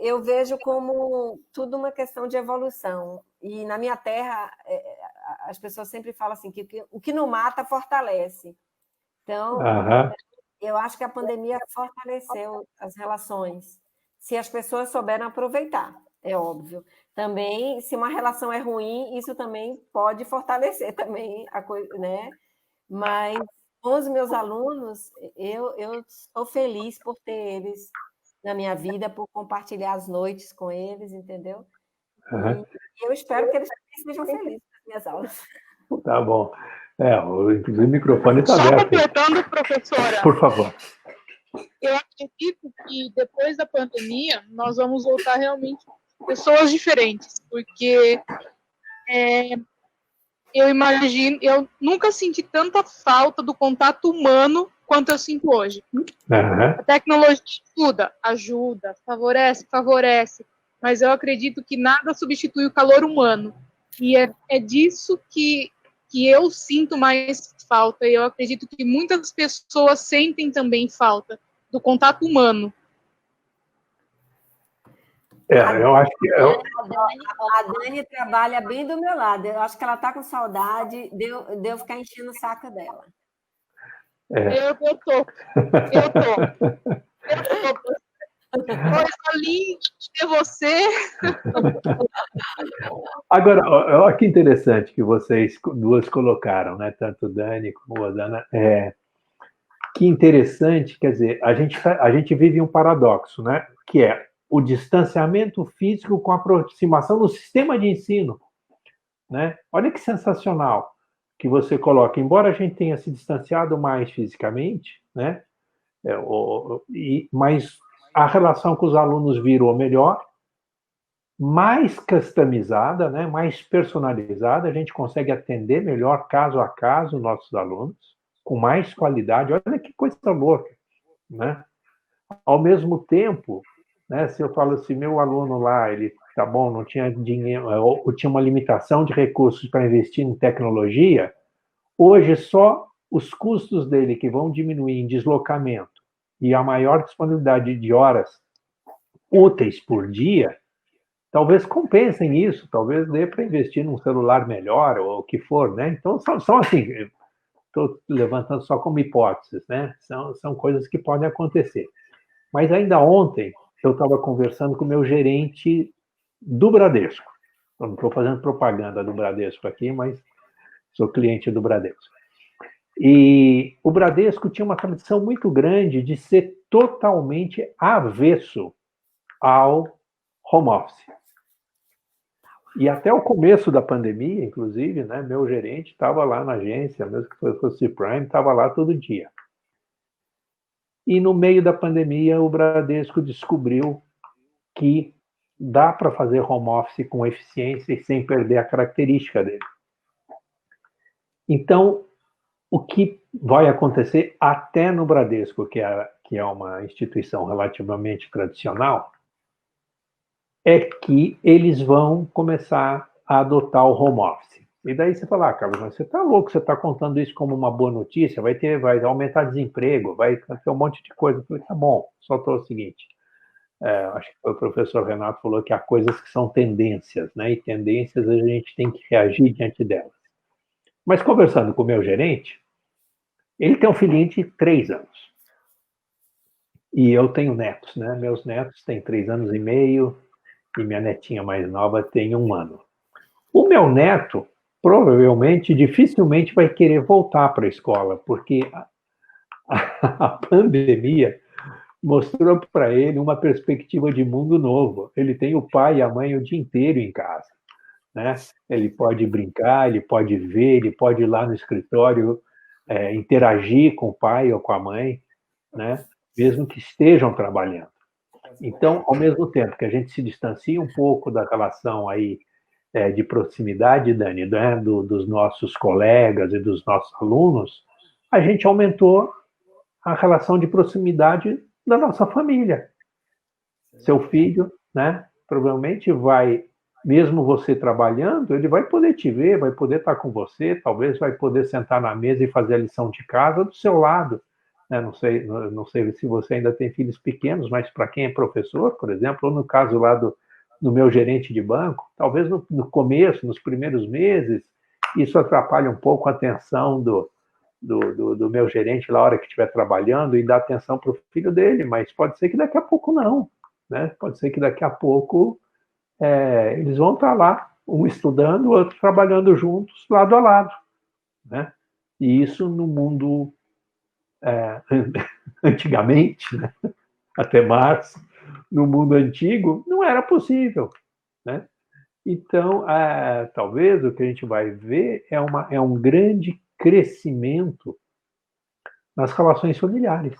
eu vejo como tudo uma questão de evolução. E na minha terra, as pessoas sempre falam assim, que o que não mata, fortalece. Então, eu acho que a pandemia fortaleceu as relações, se as pessoas souberam aproveitar, é óbvio. Também, se uma relação é ruim, isso também pode fortalecer também a coisa, né? Mas com os meus alunos, eu sou feliz por ter eles na minha vida, por compartilhar as noites com eles, entendeu? E eu espero que eles sejam felizes nas minhas aulas. Tá bom. Inclusive o microfone está aberto. Só completando, professora. Por favor. Eu acredito que depois da pandemia nós vamos voltar realmente pessoas diferentes, porque eu imagino, eu nunca senti tanta falta do contato humano quanto eu sinto hoje. A tecnologia ajuda, favorece, mas eu acredito que nada substitui o calor humano. E é disso que eu sinto mais falta, e eu acredito que muitas pessoas sentem também falta do contato humano. Eu acho que... A Dani trabalha bem do meu lado. Eu acho que ela está com saudade de eu ficar enchendo o saco dela. Eu tô. Coisa linda ter você. Agora, olha que interessante que vocês duas colocaram, né? Tanto Dani como a Dana. Que interessante, quer dizer, a gente vive um paradoxo, né? Que é o distanciamento físico com aproximação no sistema de ensino, né? Olha que sensacional que você coloca. Embora a gente tenha se distanciado mais fisicamente, né? Mas a relação com os alunos virou melhor, mais customizada, né? Mais personalizada. A gente consegue atender melhor caso a caso nossos alunos, com mais qualidade. Olha que coisa louca, né? Ao mesmo tempo, né, se eu falo assim, meu aluno lá, ele tá bom, não tinha dinheiro, ou tinha uma limitação de recursos para investir em tecnologia, hoje só os custos dele que vão diminuir em deslocamento e a maior disponibilidade de horas úteis por dia, talvez compensem isso, talvez dê para investir num celular melhor ou o que for, né? Então, são assim, estou levantando só como hipóteses, né? São coisas que podem acontecer. Mas ainda ontem, eu estava conversando com o meu gerente do Bradesco. Eu não estou fazendo propaganda do Bradesco aqui, mas sou cliente do Bradesco. E o Bradesco tinha uma tradição muito grande de ser totalmente avesso ao home office. E até o começo da pandemia, inclusive, né, meu gerente estava lá na agência, mesmo que fosse Prime, estava lá todo dia. E no meio da pandemia, o Bradesco descobriu que dá para fazer home office com eficiência e sem perder a característica dele. Então, o que vai acontecer até no Bradesco, que é uma instituição relativamente tradicional, é que eles vão começar a adotar o home office. E daí você fala, Carlos, mas você está louco, você está contando isso como uma boa notícia, vai aumentar desemprego, vai ter um monte de coisa. Eu falei, tá bom, só estou o seguinte, acho que o professor Renato falou que há coisas que são tendências, né? E tendências a gente tem que reagir diante delas. Mas conversando com o meu gerente, ele tem um filhinho de 3 anos. E eu tenho netos, né? Meus netos têm 3 anos e meio e minha netinha mais nova tem 1 ano. O meu neto, provavelmente, dificilmente vai querer voltar para a escola, porque a pandemia mostrou para ele uma perspectiva de mundo novo. Ele tem o pai e a mãe o dia inteiro em casa, né? Ele pode brincar, ele pode ver, ele pode ir lá no escritório, interagir com o pai ou com a mãe, né? Mesmo que estejam trabalhando. Então, ao mesmo tempo que a gente se distancia um pouco da relação aí de proximidade, Dani, né? dos nossos colegas e dos nossos alunos, a gente aumentou a relação de proximidade da nossa família. Seu filho, né? Provavelmente vai, mesmo você trabalhando, ele vai poder te ver, vai poder estar com você, talvez vai poder sentar na mesa e fazer a lição de casa do seu lado. Não sei se você ainda tem filhos pequenos, mas para quem é professor, por exemplo, ou no caso lá do meu gerente de banco, talvez no começo, nos primeiros meses, isso atrapalhe um pouco a atenção do meu gerente lá, na hora que estiver trabalhando, e dar atenção para o filho dele, mas pode ser que daqui a pouco não, né? Pode ser que daqui a pouco eles vão estar lá, um estudando, o outro trabalhando juntos, lado a lado, né? E isso no mundo antigamente, né? Até março, no mundo antigo, não era possível, né? Então, talvez o que a gente vai ver é um grande crescimento nas relações familiares.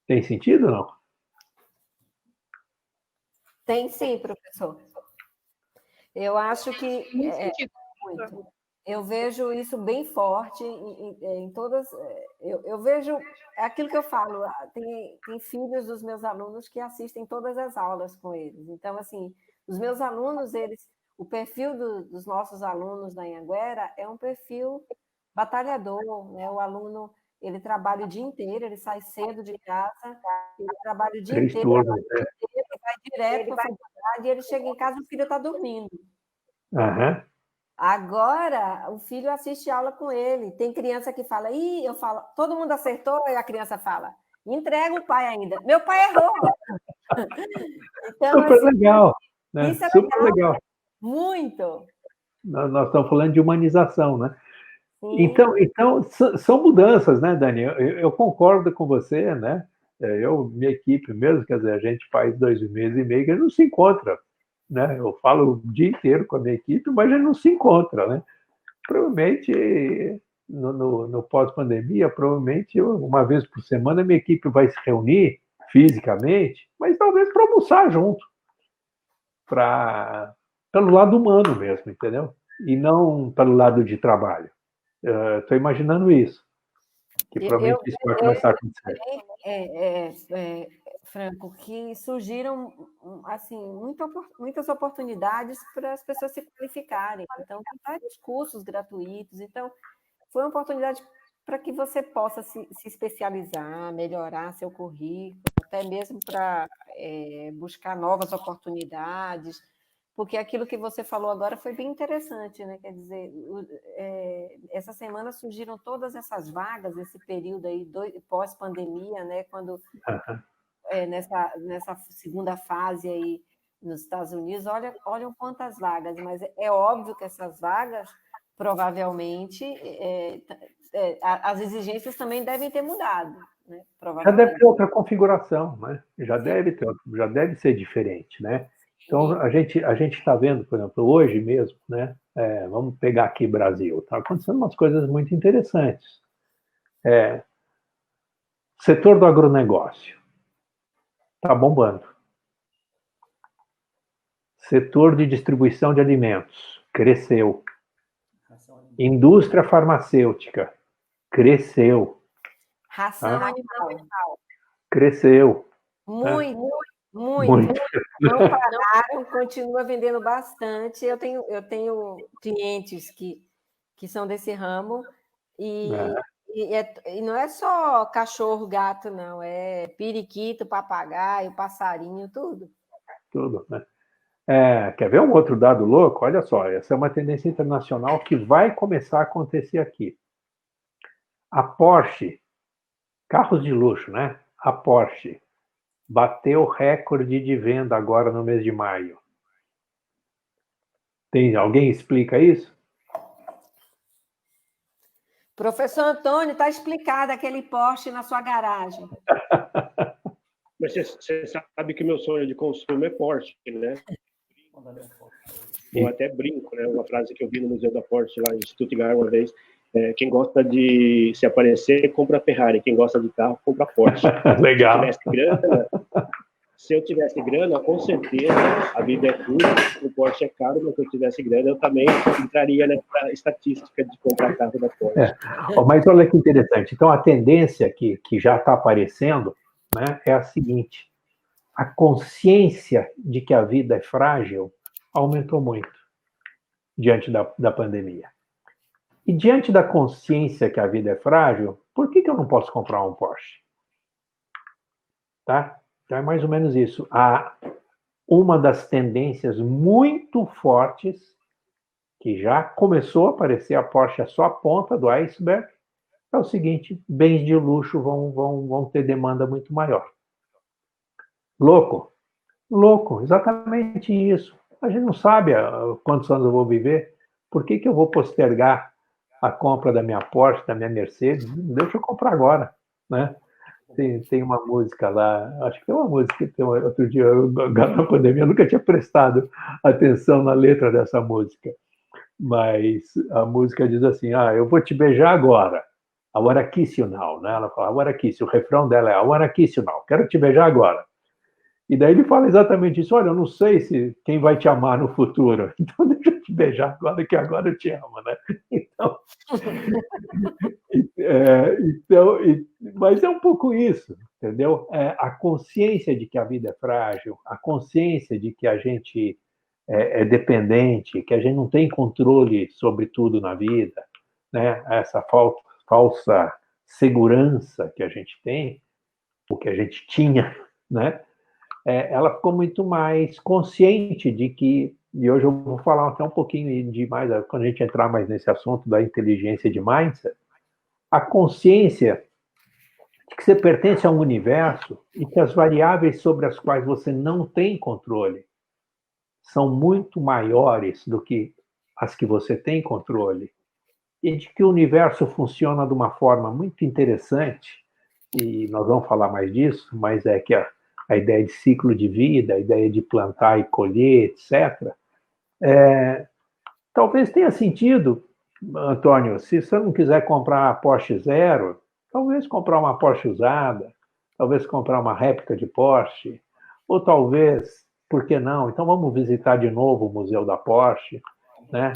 Tem sentido ou não? Tem sim, professor. Eu acho que muito. Eu vejo isso bem forte em todas. Eu vejo aquilo que eu falo. Tem filhos dos meus alunos que assistem todas as aulas com eles. Então, assim, os meus alunos, o perfil dos nossos alunos da Anhanguera é um perfil batalhador, né? O aluno, ele trabalha o dia inteiro, ele sai cedo de casa, ele trabalha o dia inteiro, ele vai direto para a faculdade e ele chega em casa e o filho está dormindo. Uhum. Agora, o filho assiste aula com ele. Tem criança que fala, eu falo, todo mundo acertou, e a criança fala, entrega o pai ainda. Meu pai errou. Então, super legal. Né? Isso é super legal. Muito. Nós estamos falando de humanização, né? Então, são mudanças, né, Dani? Eu concordo com você, né? Minha equipe mesmo, quer dizer, a gente faz 2 meses e meio que a gente não se encontra, né? Eu falo o dia inteiro com a minha equipe, mas a gente não se encontra, né? Provavelmente, no pós-pandemia, provavelmente uma vez por semana a minha equipe vai se reunir fisicamente, mas talvez para almoçar junto, pelo lado humano mesmo, entendeu? E não pelo lado de trabalho. Estou imaginando isso, que provavelmente isso vai começar a acontecer. Franco, que surgiram assim, muitas oportunidades para as pessoas se qualificarem. Então, tem vários cursos gratuitos. Então, foi uma oportunidade para que você possa se especializar, melhorar seu currículo, até mesmo para buscar novas oportunidades, porque aquilo que você falou agora foi bem interessante, né? Quer dizer, essa semana surgiram todas essas vagas, esse período aí pós-pandemia, né? Quando nessa segunda fase aí nos Estados Unidos, olham quantas vagas, mas é óbvio que essas vagas provavelmente as exigências também devem ter mudado, né? Já deve ter outra configuração, né? Já deve ser diferente, né? Então, a gente está vendo, por exemplo, hoje mesmo, né? Vamos pegar aqui Brasil, está acontecendo umas coisas muito interessantes. Setor do agronegócio está bombando. Setor de distribuição de alimentos cresceu. Indústria farmacêutica cresceu. Ração animal cresceu. Muito. Não pararam, continua vendendo bastante. Eu tenho clientes que são desse ramo e não é só cachorro, gato, não. É periquito, papagaio, passarinho, tudo. Tudo, né? Quer ver um outro dado louco? Olha só, essa é uma tendência internacional que vai começar a acontecer aqui. A Porsche, carros de luxo, né? A Porsche bateu recorde de venda agora no mês de maio. Alguém explica isso? Professor Antônio, está explicado aquele Porsche na sua garagem. Mas você sabe que meu sonho de consumo é Porsche, né? Eu até brinco, né? Uma frase que eu vi no Museu da Porsche lá em Stuttgart uma vez. Quem gosta de se aparecer, compra Ferrari. Quem gosta de carro, compra Porsche. Legal. Se eu tivesse grana, com certeza, a vida é tudo, o Porsche é caro, mas se eu tivesse grana, eu também entraria nessa estatística de comprar carro da Porsche. Mas olha que interessante. Então, a tendência que já está aparecendo, né, é a seguinte: a consciência de que a vida é frágil aumentou muito diante da pandemia. E diante da consciência que a vida é frágil, por que eu não posso comprar um Porsche? Tá? Então é mais ou menos isso. Uma das tendências muito fortes que já começou a aparecer, a Porsche é só a ponta do iceberg, é o seguinte: bens de luxo vão ter demanda muito maior. Louco? Louco, exatamente isso. A gente não sabe quantos anos eu vou viver. Por que eu vou postergar a compra da minha Porsche, da minha Mercedes? Deixa eu comprar agora, né? Tem uma música lá, acho que tem uma música que outro dia, na pandemia, eu nunca tinha prestado atenção na letra dessa música, mas a música diz assim: eu vou te beijar agora, I wanna kiss you now, né? Ela fala, I wanna kiss you, o refrão dela é I wanna kiss you now, quero te beijar agora. E daí ele fala exatamente isso: olha, eu não sei quem vai te amar no futuro, então deixa eu te beijar agora, que agora eu te amo, né? Mas é um pouco isso, entendeu? A consciência de que a vida é frágil, a consciência de que a gente é dependente, que a gente não tem controle sobre tudo na vida, né? Essa falsa segurança que a gente tem, o que a gente tinha, né? Ela ficou muito mais consciente de que, e hoje eu vou falar até um pouquinho de mais, quando a gente entrar mais nesse assunto da inteligência de mindset, a consciência de que você pertence a um universo e que as variáveis sobre as quais você não tem controle são muito maiores do que as que você tem controle, e de que o universo funciona de uma forma muito interessante, e nós vamos falar mais disso, mas é que a ideia de ciclo de vida, a ideia de plantar e colher, etc., talvez tenha sentido, Antônio, se você não quiser comprar a Porsche zero, talvez comprar uma Porsche usada, talvez comprar uma réplica de Porsche, ou talvez, por que não? Então vamos visitar de novo o Museu da Porsche, né?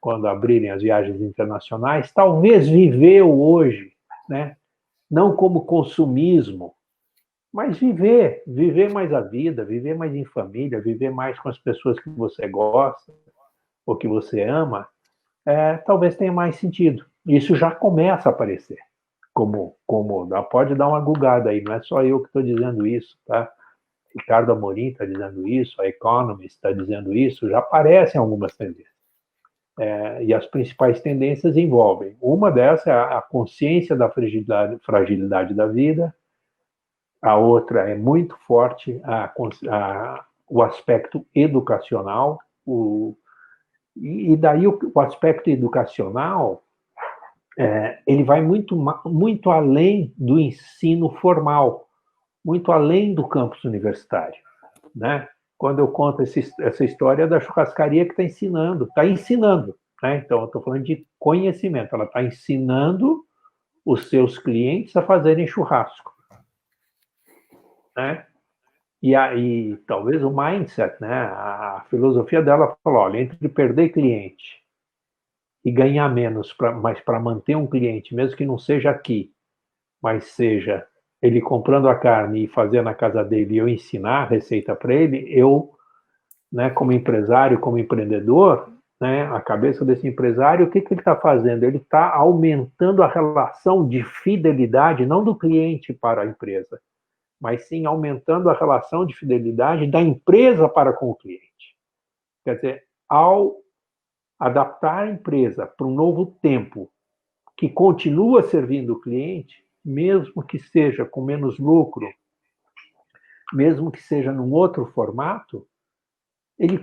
Quando abrirem as viagens internacionais, talvez viver o hoje, né? Não como consumismo, Mas viver mais a vida, viver mais em família, viver mais com as pessoas que você gosta ou que você ama, talvez tenha mais sentido. Isso já começa a aparecer. Pode dar uma gugada aí, não é só eu que estou dizendo isso, tá? Ricardo Amorim está dizendo isso, a Economist está dizendo isso, já aparecem algumas tendências. E as principais tendências envolvem, uma dessas é a consciência da fragilidade da vida, a outra é muito forte o aspecto educacional, e daí o aspecto educacional ele vai muito além do ensino formal, muito além do campus universitário, né? Quando eu conto essa história da churrascaria que está ensinando, né? Então, eu estou falando de conhecimento, ela está ensinando os seus clientes a fazerem churrasco, né? E aí, talvez o mindset, né? A filosofia dela falou, olha, entre perder cliente e ganhar menos, mas para manter um cliente, mesmo que não seja aqui, mas seja ele comprando a carne e fazer na casa dele e eu ensinar a receita para ele, eu, né, como empresário, como empreendedor, né, a cabeça desse empresário, o que ele está fazendo? Ele está aumentando a relação de fidelidade, não do cliente para a empresa, mas sim aumentando a relação de fidelidade da empresa para com o cliente. Quer dizer, ao adaptar a empresa para um novo tempo que continua servindo o cliente, mesmo que seja com menos lucro, mesmo que seja num outro formato, ele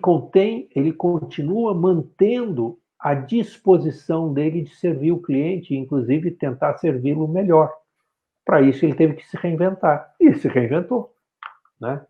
continua mantendo a disposição dele de servir o cliente, inclusive tentar servi-lo melhor. Para isso, ele teve que se reinventar. E se reinventou, né?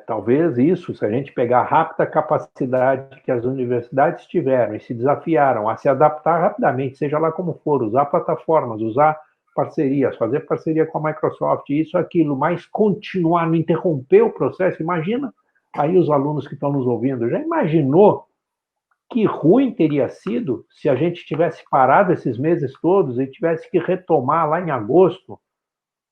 Talvez isso, se a gente pegar a rápida capacidade que as universidades tiveram e se desafiaram a se adaptar rapidamente, seja lá como for, usar plataformas, usar parcerias, fazer parceria com a Microsoft, isso, aquilo, mas continuar, não interromper o processo. Imagina aí os alunos que estão nos ouvindo, já imaginou que ruim teria sido se a gente tivesse parado esses meses todos e tivesse que retomar lá em agosto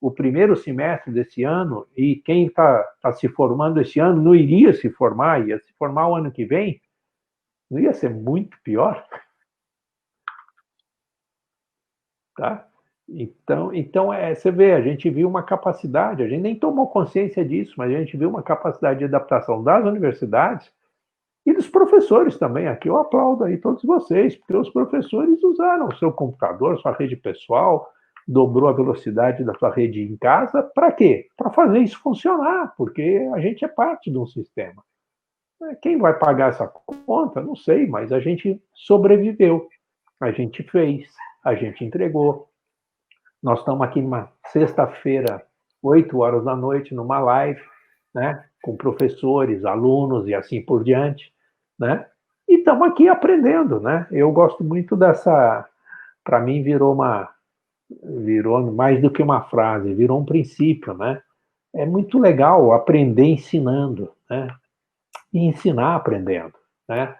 o primeiro semestre desse ano, e quem está se formando esse ano não iria se formar, ia se formar o ano que vem, não ia ser muito pior? Tá? Então você vê, a gente viu uma capacidade, a gente nem tomou consciência disso, mas a gente viu uma capacidade de adaptação das universidades e dos professores também. Aqui eu aplaudo aí todos vocês, porque os professores usaram o seu computador, sua rede pessoal, dobrou a velocidade da sua rede em casa, para quê? Para fazer isso funcionar, porque a gente é parte de um sistema. Quem vai pagar essa conta? Não sei, mas a gente sobreviveu, a gente fez, a gente entregou. Nós estamos aqui numa sexta-feira, 8 horas da noite, numa live, né, com professores, alunos e assim por diante, né? E estamos aqui aprendendo, né? Eu gosto muito dessa, para mim virou mais do que uma frase, virou um princípio, né? É muito legal aprender ensinando, né? E ensinar aprendendo, né?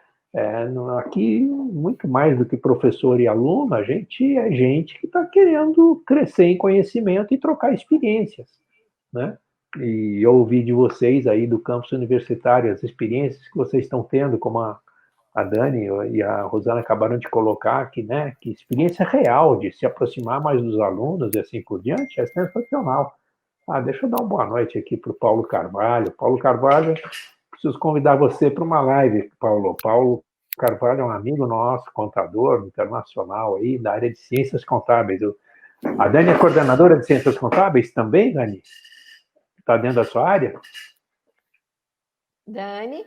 Aqui, muito mais do que professor e aluno, a gente é gente que está querendo crescer em conhecimento e trocar experiências, né? E eu ouvi de vocês aí do campus universitário as experiências que vocês estão tendo, como a Dani e a Rosana acabaram de colocar aqui, né? Que experiência real de se aproximar mais dos alunos e assim por diante é sensacional. Deixa eu dar uma boa noite aqui para o Paulo Carvalho. Paulo Carvalho, preciso convidar você para uma live, Paulo. Paulo Carvalho é um amigo nosso, contador internacional aí, da área de ciências contábeis. A Dani é coordenadora de ciências contábeis também, Dani? Está dentro da sua área? Dani?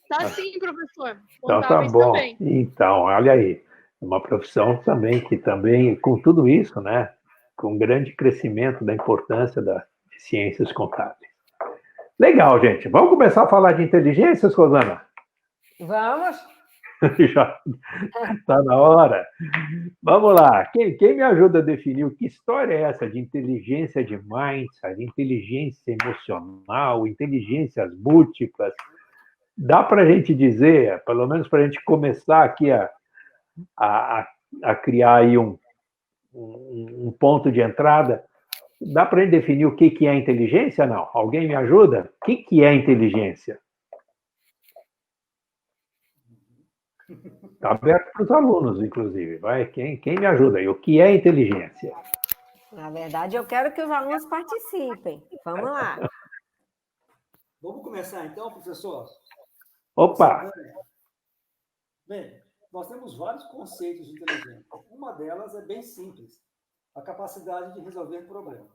Tá sim, professor. Então tá bom. Também. Então, olha aí, uma profissão também que também, com tudo isso, né, com grande crescimento da importância de ciências contábeis. Legal, gente. Vamos começar a falar de inteligências, Rosana? Vamos. Já está na hora. Vamos lá. Quem me ajuda a definir que história é essa de inteligência de mindset, de inteligência emocional, inteligências múltiplas? Dá para a gente dizer, pelo menos para a gente começar aqui a criar aí um ponto de entrada, Dá para gente definir o que é inteligência? Não. Alguém me ajuda? O que é inteligência? Está aberto para os alunos, inclusive. Vai, quem me ajuda aí? O que é inteligência? Na verdade, eu quero que os alunos participem. Vamos lá. Vamos começar então, professor? Opa! Bem, nós temos vários conceitos de inteligência. Uma delas é bem simples, a capacidade de resolver problemas.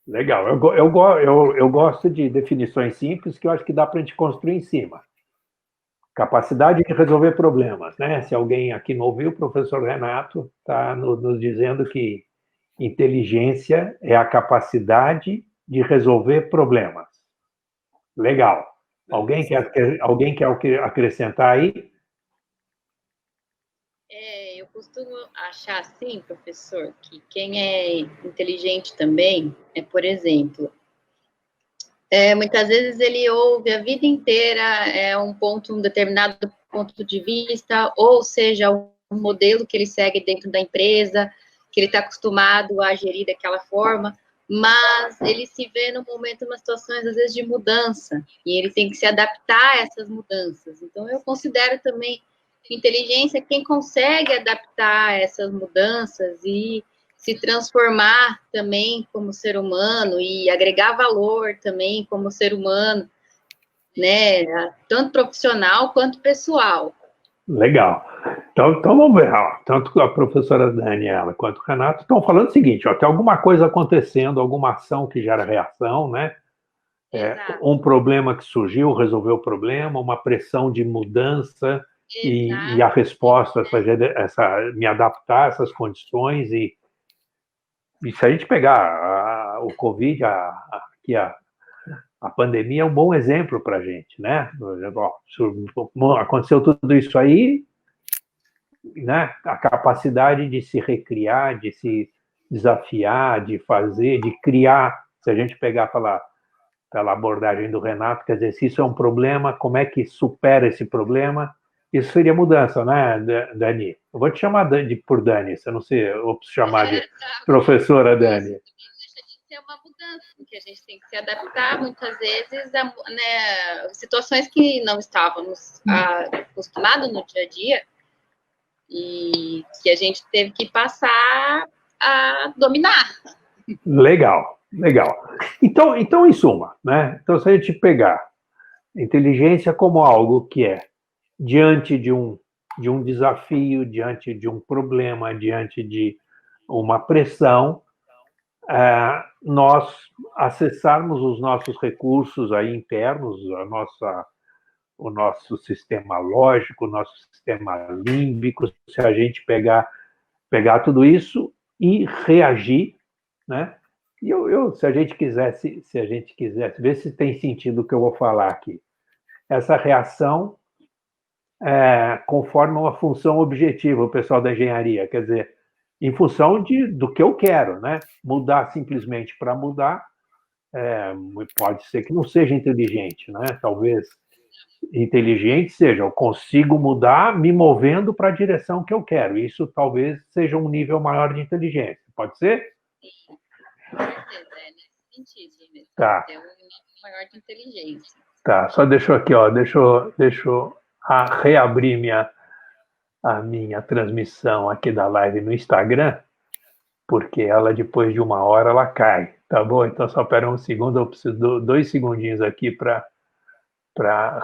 Legal. Eu gosto de definições simples que eu acho que dá para a gente construir em cima. Capacidade de resolver problemas, né? Se alguém aqui não ouviu, o professor Renato está nos dizendo que inteligência é a capacidade de resolver problemas. Legal. Alguém quer acrescentar aí? Eu costumo achar assim, professor, que quem é inteligente também é, por exemplo, muitas vezes ele ouve a vida inteira um determinado ponto de vista, ou seja, um modelo que ele segue dentro da empresa, que ele está acostumado a gerir daquela forma, mas ele se vê no momento, em situações, às vezes, de mudança, e ele tem que se adaptar a essas mudanças. Então, eu considero também inteligência quem consegue adaptar essas mudanças e se transformar também como ser humano e agregar valor também como ser humano, né? Tanto profissional quanto pessoal. Legal. Então vamos ver. Ó, tanto a professora Daniela quanto o Renato estão falando o seguinte: ó, tem alguma coisa acontecendo, alguma ação que gera reação, né? Um problema que surgiu, resolveu o problema, uma pressão de mudança e a resposta, me adaptar a essas condições. E se a gente pegar o Covid, a pandemia é um bom exemplo para a gente, né? Aconteceu tudo isso aí, né? A capacidade de se recriar, de se desafiar, de fazer, de criar. Se a gente pegar pela abordagem do Renato, quer dizer, se isso é um problema, como é que supera esse problema? Isso seria mudança, né, Dani? Eu vou te chamar por Dani, se eu não sei, ou chamar de professora Dani. Deixa de ser uma mudança, porque a gente tem que se adaptar, muitas vezes, a situações que não estávamos acostumados no dia a dia e que a gente teve que passar a dominar. Legal. Então, em suma, né? Então, se a gente pegar inteligência como algo que é diante de um desafio, diante de um problema, diante de uma pressão, nós acessarmos os nossos recursos aí internos, o nosso sistema lógico, o nosso sistema límbico, se a gente pegar tudo isso e reagir, né? E se a gente quisesse ver se tem sentido o que eu vou falar aqui. Essa reação conforme uma função objetiva, o pessoal da engenharia, quer dizer, em função do que eu quero, né? Mudar simplesmente para mudar, pode ser que não seja inteligente, né? Talvez inteligente seja, eu consigo mudar me movendo para a direção que eu quero. Isso talvez seja um nível maior de inteligência. Pode ser? Sim, com certeza, nesse sentido mesmo. Tá. É um nível maior de inteligência. Tá, só deixa eu aqui, ó, deixa eu reabrir a minha transmissão aqui da live no Instagram, porque ela, depois de 1 hora, ela cai, tá bom? Então, só espera um segundo, eu preciso de 2 segundinhos aqui para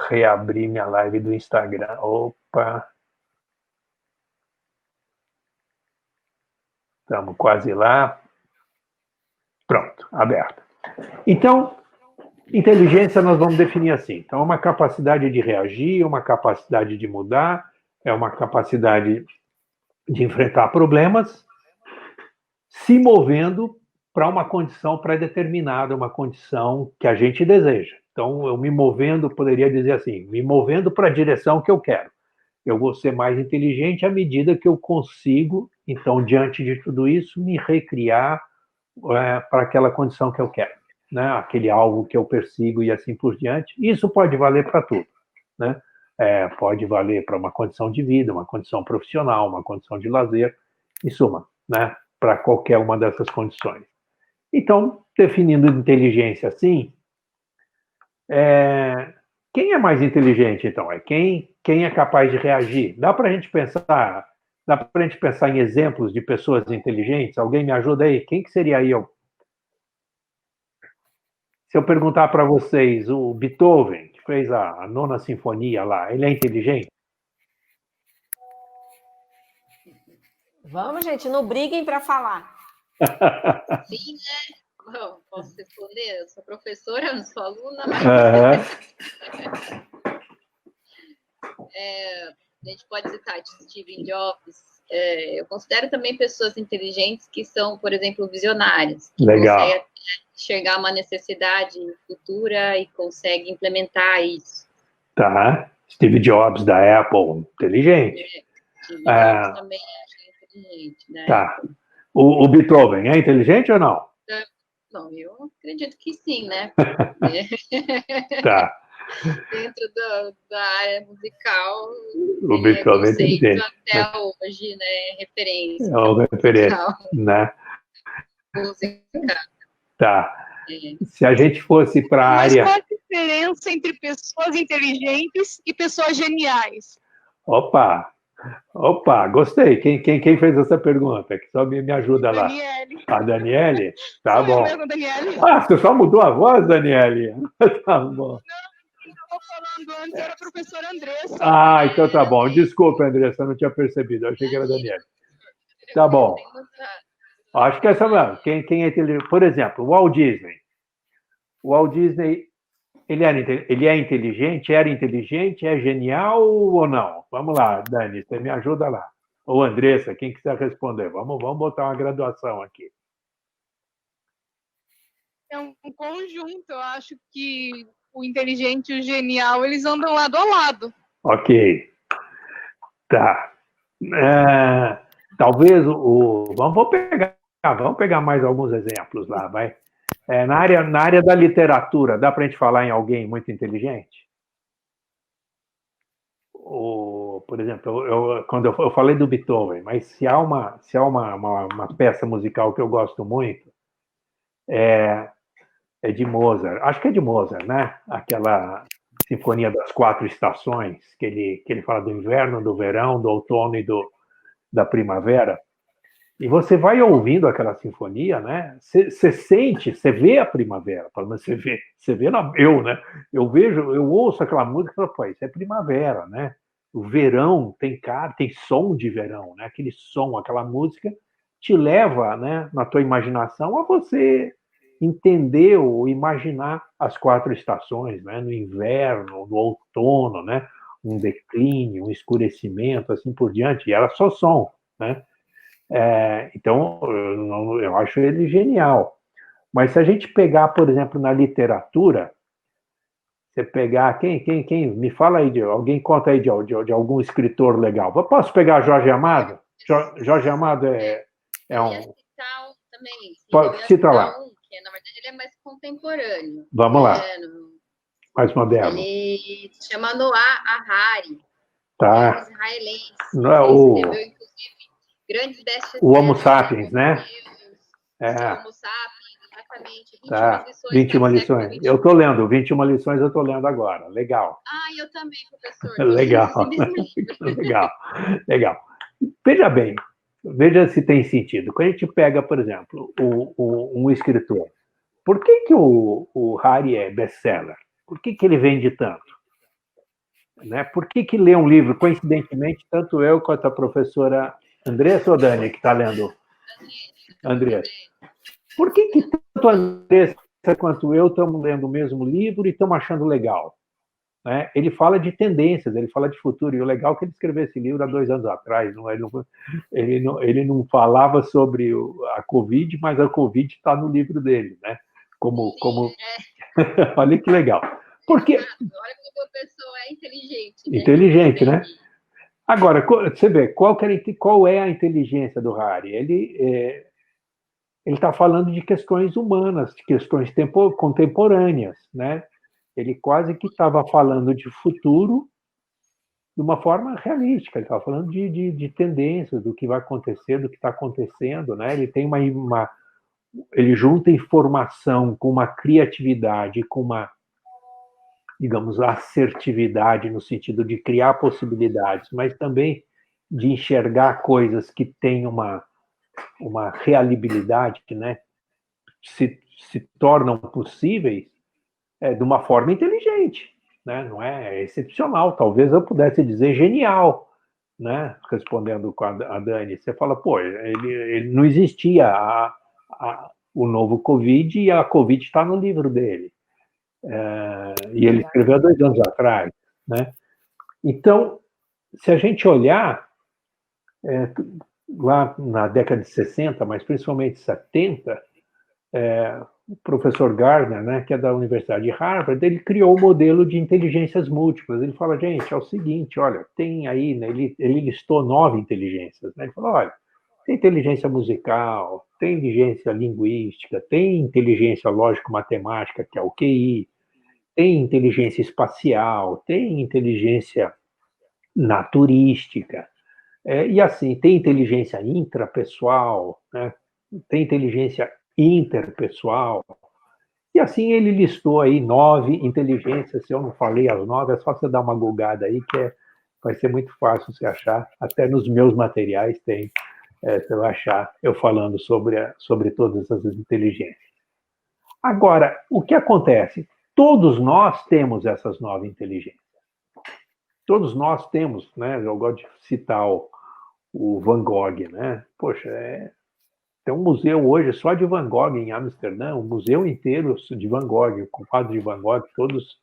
reabrir minha live do Instagram. Opa! Estamos quase lá. Pronto, aberta. Então, inteligência nós vamos definir assim. Então, é uma capacidade de reagir, uma capacidade de mudar, é uma capacidade de enfrentar problemas, se movendo para uma condição pré-determinada, uma condição que a gente deseja. Então, eu me movendo, poderia dizer assim, me movendo para a direção que eu quero. Eu vou ser mais inteligente à medida que eu consigo, então, diante de tudo isso, me recriar para aquela condição que eu quero, né? Aquele alvo que eu persigo e assim por diante. Isso pode valer para tudo, né? Pode valer para uma condição de vida, uma condição profissional, uma condição de lazer, em suma, né? Para qualquer uma dessas condições. Então, definindo inteligência assim, quem é mais inteligente, então? É quem é capaz de reagir. Dá para a gente pensar em exemplos de pessoas inteligentes? Alguém me ajuda aí? Quem que seria eu? Se eu perguntar para vocês, o Beethoven, que fez a Nona Sinfonia lá, ele é inteligente? Vamos, gente, não briguem para falar. Sim, né? Bom, posso responder? Eu sou professora, não sou aluna, mas... a gente pode citar Steve Jobs. Eu considero também pessoas inteligentes que são, por exemplo, visionárias. Que conseguem enxergar uma necessidade futura e conseguem implementar isso. Tá. Steve Jobs, da Apple, inteligente. Steve Jobs também é inteligente, né? Tá. O Beethoven é inteligente ou não? Não, eu acredito que sim, né? Tá. Dentro da área musical, o Beethoven é inteligente. Até hoje, né? Referência. É uma referência, né? Musical. Tá. Se a gente fosse para a área... Mas qual a diferença entre pessoas inteligentes e pessoas geniais? Opa, gostei. Quem fez essa pergunta? Que só me ajuda lá. Daniele. A Daniele? Tá bom. Eu, Daniele. Você só mudou a voz, Daniele? Tá bom. Eu estava falando antes, era a professora Andressa. Então tá bom. Desculpa, Andressa, eu não tinha percebido. Eu achei que era a Daniele. Tá bom. Acho que essa... Quem é inteligente? Por exemplo, o Walt Disney. O Walt Disney, ele é inteligente? Era inteligente? É genial ou não? Vamos lá, Dani, você me ajuda lá. Ou Andressa, quem quiser responder. Vamos botar uma graduação aqui. É um conjunto. Eu acho que o inteligente e o genial, eles andam lado a lado. Ok. Tá. Talvez vamos pegar mais alguns exemplos lá, vai. Na área da literatura, dá para a gente falar em alguém muito inteligente? Por exemplo, quando eu falei do Beethoven, mas se há uma peça musical que eu gosto muito, é de Mozart. Acho que é de Mozart, né? Aquela Sinfonia das Quatro Estações, que ele fala do inverno, do verão, do outono e da primavera. E você vai ouvindo aquela sinfonia, né? Você sente, você vê a primavera, você vê né? Eu ouço aquela música e falo, pô, isso é primavera, né? O verão tem som de verão, né? Aquele som, aquela música te leva, né, na tua imaginação a você entender ou imaginar as quatro estações, né? No inverno, no outono, né? Um declínio, um escurecimento, assim por diante. E era só som, né? Então, eu acho ele genial. Mas se a gente pegar, por exemplo, na literatura, você pegar... Quem? Me fala aí, alguém conta aí de algum escritor legal. Posso pegar Jorge Amado? Jorge Amado é um... Eu ia citar também. Cita lá. Que, na verdade, ele é mais contemporâneo. Vamos lá. Mais moderno. Ele se chama Noah Harari. Tá. É israelense. Não é escreveu, inclusive, grandes best-sellers. O Homo sapiens, né? O Homo sapiens, exatamente. 21 lições. Eu estou lendo, 21 lições eu estou lendo agora. Legal. Eu também, professor. Legal. Veja se tem sentido. Quando a gente pega, por exemplo, um escritor, por que o Harari é best-seller? Por que ele vende tanto? Né? Por que lê um livro, coincidentemente, tanto eu quanto a professora Andressa ou Dani, que está lendo? Andressa. Por que tanto a Andressa quanto eu estamos lendo o mesmo livro e estamos achando legal? Né? Ele fala de tendências, ele fala de futuro, e o legal é que ele escreveu esse livro há 2 anos atrás. Ele não falava sobre a Covid, mas a Covid está no livro dele, né? Olha que legal. Porque... Olha como a pessoa é inteligente. Né? Inteligente, né? Agora, você vê, qual é a inteligência do Harari? Ele está falando de questões humanas, de questões contemporâneas, né? Ele quase que estava falando de futuro de uma forma realística, ele estava falando de tendências, do que vai acontecer, do que está acontecendo, né? Ele tem ele junta informação com uma criatividade, com uma, digamos, assertividade no sentido de criar possibilidades, mas também de enxergar coisas que têm uma realibilidade, né? Se tornam possíveis de uma forma inteligente, né? Não é excepcional, talvez eu pudesse dizer genial, né? Respondendo com a Dani, você fala, pô, ele não existia o novo Covid e a Covid está no livro dele. E ele escreveu há 2 anos atrás, né? Então, se a gente olhar lá na década de 60, mas principalmente 70, o professor Gardner, né, que é da Universidade de Harvard, ele criou o modelo de inteligências múltiplas. Ele fala, gente, é o seguinte, olha, tem aí, né, ele listou 9 inteligências, né? Ele falou, olha, tem inteligência musical, tem inteligência linguística, tem inteligência lógico-matemática, que é o QI, tem inteligência espacial, tem inteligência naturística, e assim, tem inteligência intrapessoal, né? Tem inteligência interpessoal, e assim ele listou aí 9 inteligências. Se eu não falei as 9, é só você dar uma googada aí, que vai ser muito fácil você achar, até nos meus materiais tem, você vai achar eu falando sobre todas essas inteligências. Agora, o que acontece? Todos nós temos essas 9 inteligências. Todos nós temos, né? Eu gosto de citar o Van Gogh, né? Poxa, tem um museu hoje só de Van Gogh em Amsterdã, um museu inteiro de Van Gogh, com quadros de Van Gogh, todos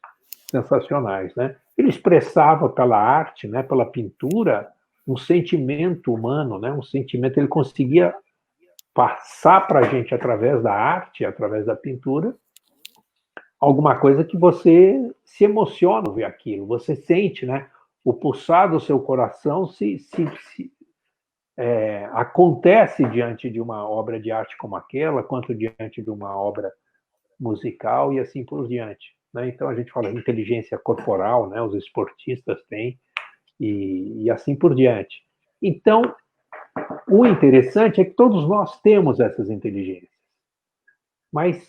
sensacionais, né? Ele expressava pela arte, né, pela pintura, um sentimento humano, né? Um sentimento, ele conseguia passar para a gente através da arte, através da pintura, alguma coisa que você se emociona ao ver aquilo, você sente, né? O pulsar do seu coração acontece diante de uma obra de arte como aquela, quanto diante de uma obra musical e assim por diante, né? Então a gente fala de inteligência corporal, né? Os esportistas têm e assim por diante. Então, o interessante é que todos nós temos essas inteligências, mas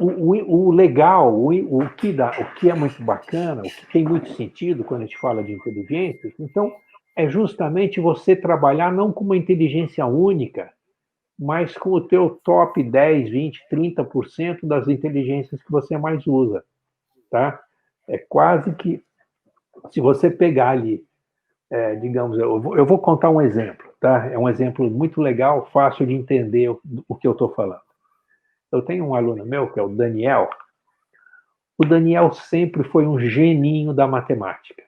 o legal, o que é muito bacana, o que tem muito sentido quando a gente fala de inteligências, então, é justamente você trabalhar não com uma inteligência única, mas com o teu top 10, 20, 30% das inteligências que você mais usa, tá? É quase que, se você pegar ali, digamos, eu vou contar um exemplo, tá? É um exemplo muito legal, fácil de entender o que eu estou falando. Eu tenho um aluno meu, que é o Daniel. O Daniel sempre foi um geninho da matemática.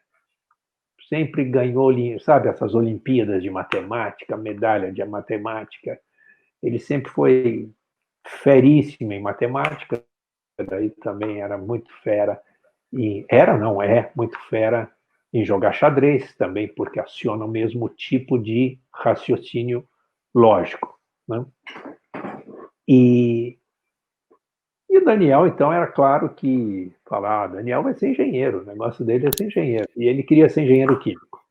Sempre ganhou, sabe, essas Olimpíadas de matemática, medalha de matemática. Ele sempre foi feríssimo em matemática, daí também era muito fera. Muito fera em jogar xadrez também, porque aciona o mesmo tipo de raciocínio lógico, né? E o Daniel, então, era claro que Daniel vai ser engenheiro, o negócio dele é ser engenheiro. E ele queria ser engenheiro químico.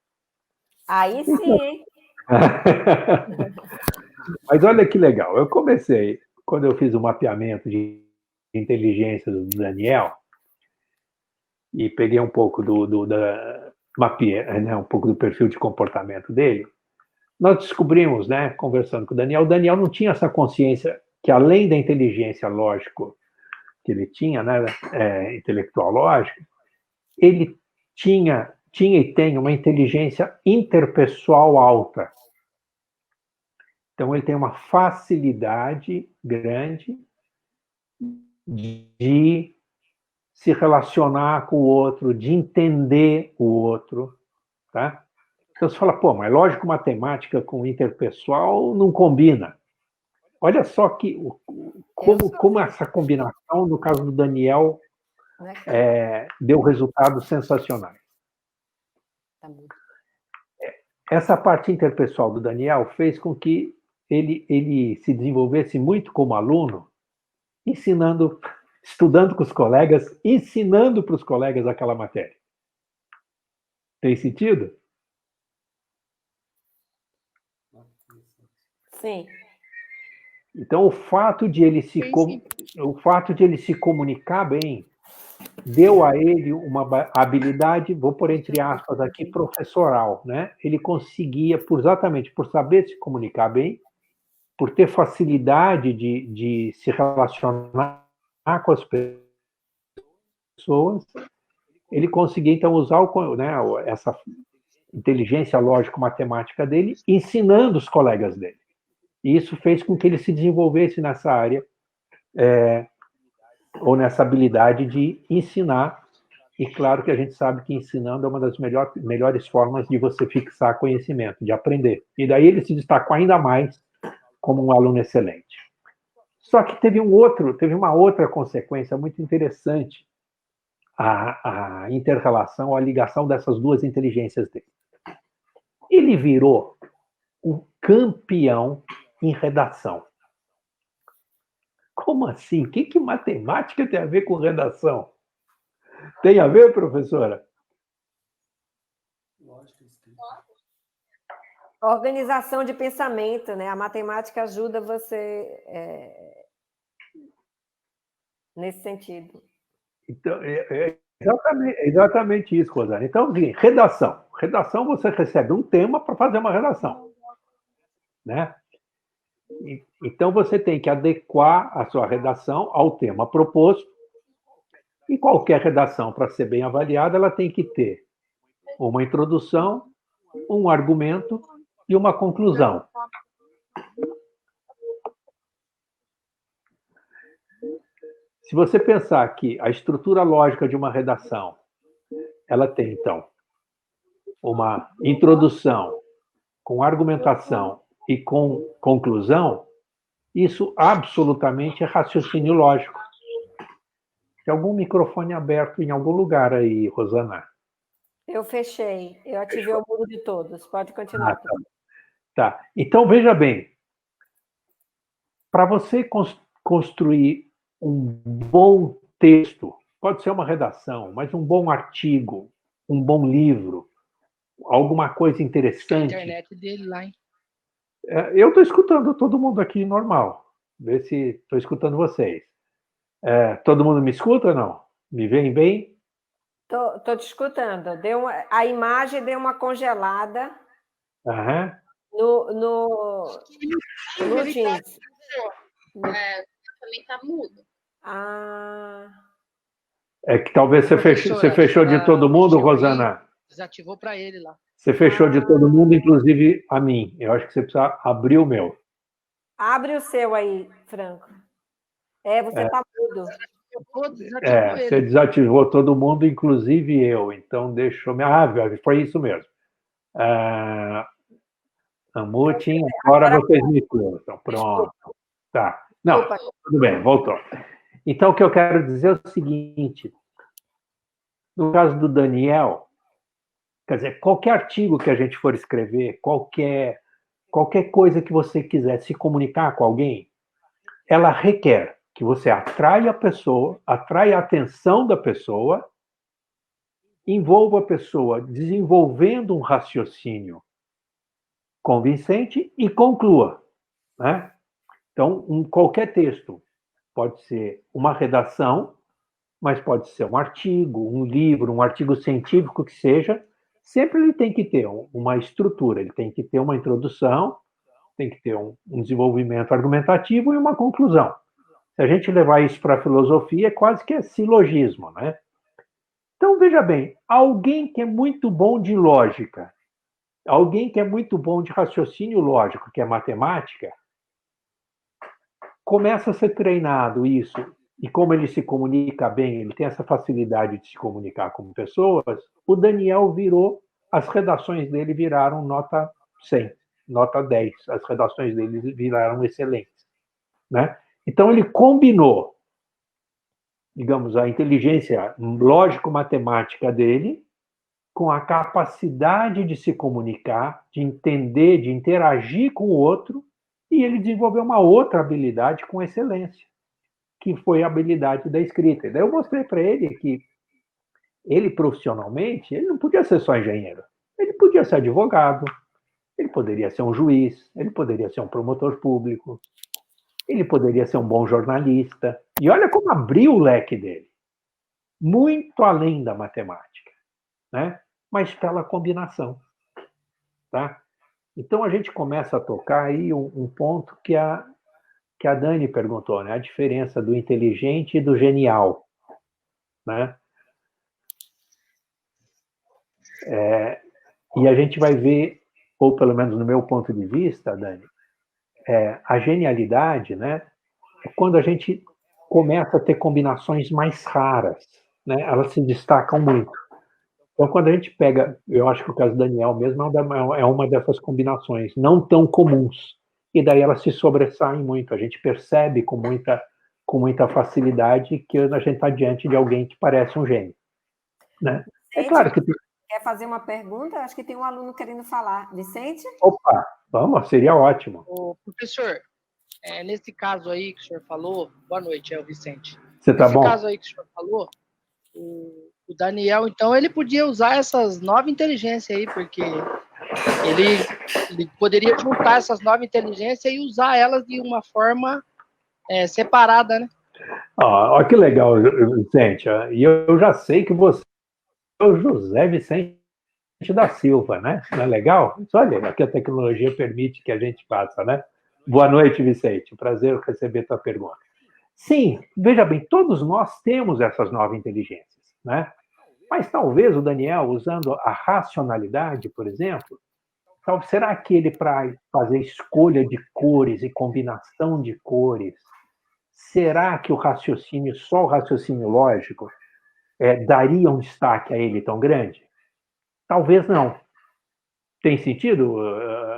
Aí sim, hein? Mas olha que legal, eu comecei, quando eu fiz o mapeamento de inteligência do Daniel, e peguei um pouco mapeei, né, um pouco do perfil de comportamento dele, nós descobrimos, né, conversando com o Daniel não tinha essa consciência que, além da inteligência lógico que ele tinha, né, intelectual lógica, ele tinha e tem uma inteligência interpessoal alta. Então, ele tem uma facilidade grande de se relacionar com o outro, de entender o outro, tá? Então, você fala, pô, mas lógico, matemática com interpessoal não combina. Olha só como essa combinação, no caso do Daniel, deu resultados sensacionais. Essa parte interpessoal do Daniel fez com que ele se desenvolvesse muito como aluno, estudando com os colegas, ensinando para os colegas aquela matéria. Tem sentido? Sim. Então, o fato de ele se comunicar bem deu a ele uma habilidade, vou pôr entre aspas aqui, professoral, né? Ele conseguia, exatamente por saber se comunicar bem, por ter facilidade de se relacionar com as pessoas, ele conseguia, então, usar essa inteligência lógico-matemática dele, ensinando os colegas dele. E isso fez com que ele se desenvolvesse nessa área, ou nessa habilidade de ensinar. E claro que a gente sabe que ensinando é uma das melhores formas de você fixar conhecimento, de aprender. E daí ele se destacou ainda mais como um aluno excelente. Só que teve uma outra consequência muito interessante, a inter-relação, a ligação dessas duas inteligências dele. Ele virou um campeão em redação. Como assim? O que matemática tem a ver com redação? Tem a ver, professora? Organização de pensamento, né? A matemática ajuda você nesse sentido. Então, exatamente isso, Rosana. Então, redação. Redação, você recebe um tema para fazer uma redação, né? Então, você tem que adequar a sua redação ao tema proposto. E qualquer redação, para ser bem avaliada, ela tem que ter uma introdução, um argumento e uma conclusão. Se você pensar que a estrutura lógica de uma redação, ela tem, então, uma introdução com argumentação e com conclusão, isso absolutamente é raciocínio lógico. Tem algum microfone aberto em algum lugar aí, Rosana? Eu fechei. Eu ativei o mudo de todos. Pode continuar. Tá. Então, veja bem. Para você construir um bom texto, pode ser uma redação, mas um bom artigo, um bom livro, alguma coisa interessante. A internet dele lá, hein? Eu estou escutando todo mundo aqui normal. Vê se estou escutando vocês. Todo mundo me escuta ou não? Me veem bem? Estou te escutando. A imagem deu uma congelada no Teams. Também está mudo. É que talvez você fechou de todo mundo, Rosana? Desativou para ele lá. Você fechou de todo mundo, inclusive a mim. Eu acho que você precisa abrir o meu. Abre o seu aí, Franco. Você está mudo. Você desativou todo mundo, inclusive eu. Então, deixa eu... foi isso mesmo. Muting, agora vocês me escutam. Pronto. Tá. Não, tudo bem, voltou. Então, o que eu quero dizer é o seguinte. No caso do Daniel, quer dizer, qualquer artigo que a gente for escrever, qualquer coisa que você quiser se comunicar com alguém, ela requer que você atraia a pessoa, atraia a atenção da pessoa, envolva a pessoa desenvolvendo um raciocínio convincente e conclua, né? Então, qualquer texto pode ser uma redação, mas pode ser um artigo, um livro, um artigo científico que seja, sempre ele tem que ter uma estrutura, ele tem que ter uma introdução, tem que ter um desenvolvimento argumentativo e uma conclusão. Se a gente levar isso para a filosofia, é quase que silogismo, né? Então, veja bem, alguém que é muito bom de lógica, alguém que é muito bom de raciocínio lógico, que é matemática, começa a ser treinado isso, e como ele se comunica bem, ele tem essa facilidade de se comunicar com pessoas, o Daniel as redações dele viraram nota 100, nota 10, as redações dele viraram excelentes, né? Então, ele combinou, digamos, a inteligência lógico-matemática dele com a capacidade de se comunicar, de entender, de interagir com o outro, e ele desenvolveu uma outra habilidade com excelência, que foi a habilidade da escrita. E daí eu mostrei para ele que ele, profissionalmente, ele não podia ser só engenheiro. Ele podia ser advogado, ele poderia ser um juiz, ele poderia ser um promotor público, ele poderia ser um bom jornalista. E olha como abriu o leque dele. Muito além da matemática, né? Mas pela combinação. Tá? Então, a gente começa a tocar aí um ponto que a Dani perguntou, né? A diferença do inteligente e do genial. Né? E a gente vai ver, ou pelo menos no meu ponto de vista, Dani, a genialidade, né? É quando a gente começa a ter combinações mais raras, né? Elas se destacam muito. Então, quando a gente pega, eu acho que o caso do Daniel mesmo é uma dessas combinações, não tão comuns, e daí elas se sobressaem muito, a gente percebe com muita facilidade que a gente está diante de alguém que parece um gênio. Né? É claro que... Quer fazer uma pergunta? Acho que tem um aluno querendo falar. Vicente? Opa, vamos, seria ótimo. Ô, professor, nesse caso aí que o senhor falou, boa noite, é o Vicente. Você tá bom? Nesse caso aí que o senhor falou, o Daniel, então, ele podia usar essas 9 inteligências aí, porque ele poderia juntar essas 9 inteligências e usar elas de uma forma separada, né? Olha que legal, Vicente. E eu já sei que você é o José Vicente da Silva, né? Não é legal? Olha, aqui a tecnologia permite que a gente faça, né? Boa noite, Vicente. Prazer receber tua pergunta. Sim, veja bem, todos nós temos essas 9 inteligências, né? Mas talvez o Daniel, usando a racionalidade, por exemplo, será que ele, para fazer escolha de cores e combinação de cores, será que só o raciocínio lógico, daria um destaque a ele tão grande? Talvez não. Tem sentido,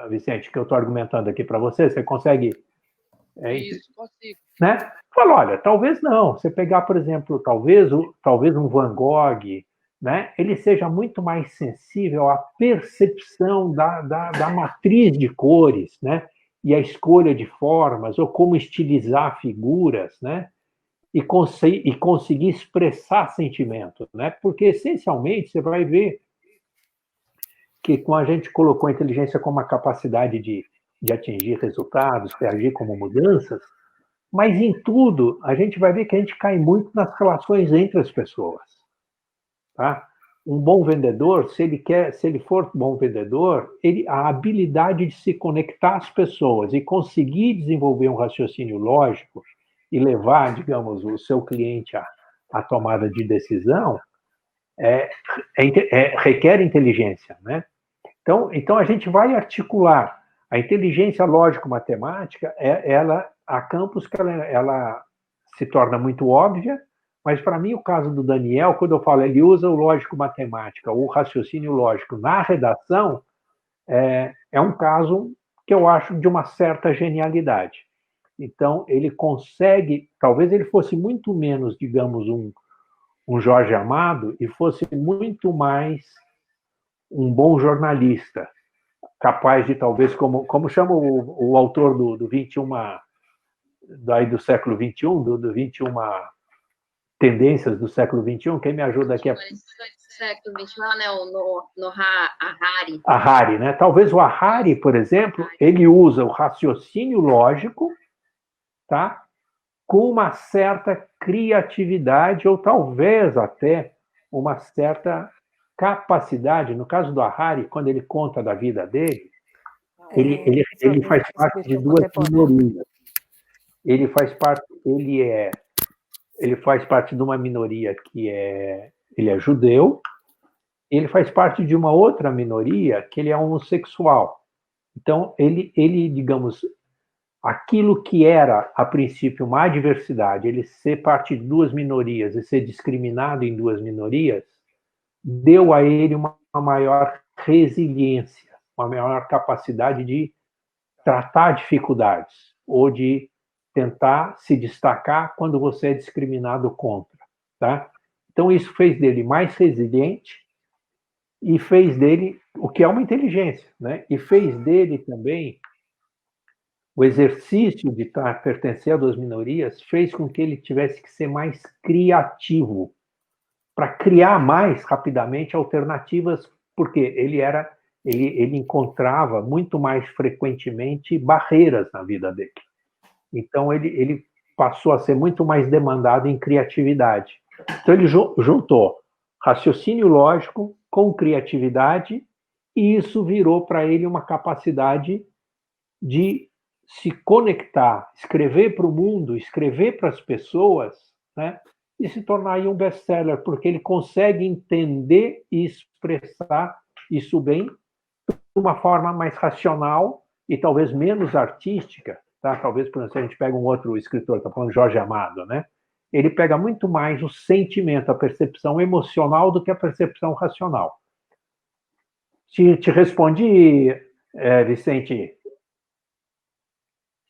Vicente, que eu estou argumentando aqui para você? Você consegue... Isso, consigo. Né? Fala, olha, talvez não. Você pegar, por exemplo, talvez um Van Gogh, né? Ele seja muito mais sensível à percepção da matriz de cores, né? E a escolha de formas, ou como estilizar figuras, né? E conseguir expressar sentimento, né? Porque, essencialmente, você vai ver que quando a gente colocou a inteligência como a capacidade de atingir resultados, reagir como mudanças, mas em tudo a gente vai ver que a gente cai muito nas relações entre as pessoas. Tá? Um bom vendedor, se ele for bom vendedor, a habilidade de se conectar às pessoas e conseguir desenvolver um raciocínio lógico e levar, digamos, o seu cliente à tomada de decisão, requer inteligência, né? Então a gente vai articular a inteligência lógico-matemática, há campos que ela se torna muito óbvia, mas para mim o caso do Daniel, quando eu falo ele usa o lógico-matemática, o raciocínio lógico na redação, é um caso que eu acho de uma certa genialidade. Então, ele consegue, talvez ele fosse muito menos, digamos, um Jorge Amado e fosse muito mais um bom jornalista, capaz de, talvez, como chama o autor do 21, daí do século XXI, do 21 tendências do século XXI, quem me ajuda aqui? Século XXI, né? No Harari. Harari, né? Talvez o Harari, por exemplo, ele usa o raciocínio lógico, tá? Com uma certa criatividade, ou talvez até uma certa capacidade. No caso do Harari, quando ele conta da vida dele, ele faz parte de 2 minorias. Ele faz parte de uma minoria que ele é judeu, ele faz parte de uma outra minoria que ele é homossexual. Então, ele digamos, aquilo que era, a princípio, uma adversidade, ele ser parte de 2 minorias e ser discriminado em 2 minorias, deu a ele uma maior resiliência, uma maior capacidade de tratar dificuldades, ou de tentar se destacar quando você é discriminado contra. Tá? Então, isso fez dele mais resiliente e fez dele, o que é uma inteligência, né? E fez dele também, o exercício de pertencer a 2 minorias, fez com que ele tivesse que ser mais criativo, para criar mais rapidamente alternativas, porque ele encontrava muito mais frequentemente barreiras na vida dele. Então, ele passou a ser muito mais demandado em criatividade. Então, ele juntou raciocínio lógico com criatividade, e isso virou para ele uma capacidade de se conectar, escrever para o mundo, escrever para as pessoas, né? E se tornar aí um best-seller, porque ele consegue entender e expressar isso bem de uma forma mais racional e talvez menos artística, tá? Talvez, por exemplo, se a gente pega um outro escritor, está falando Jorge Amado, né? Ele pega muito mais o sentimento, a percepção emocional do que a percepção racional. Te respondi, Vicente?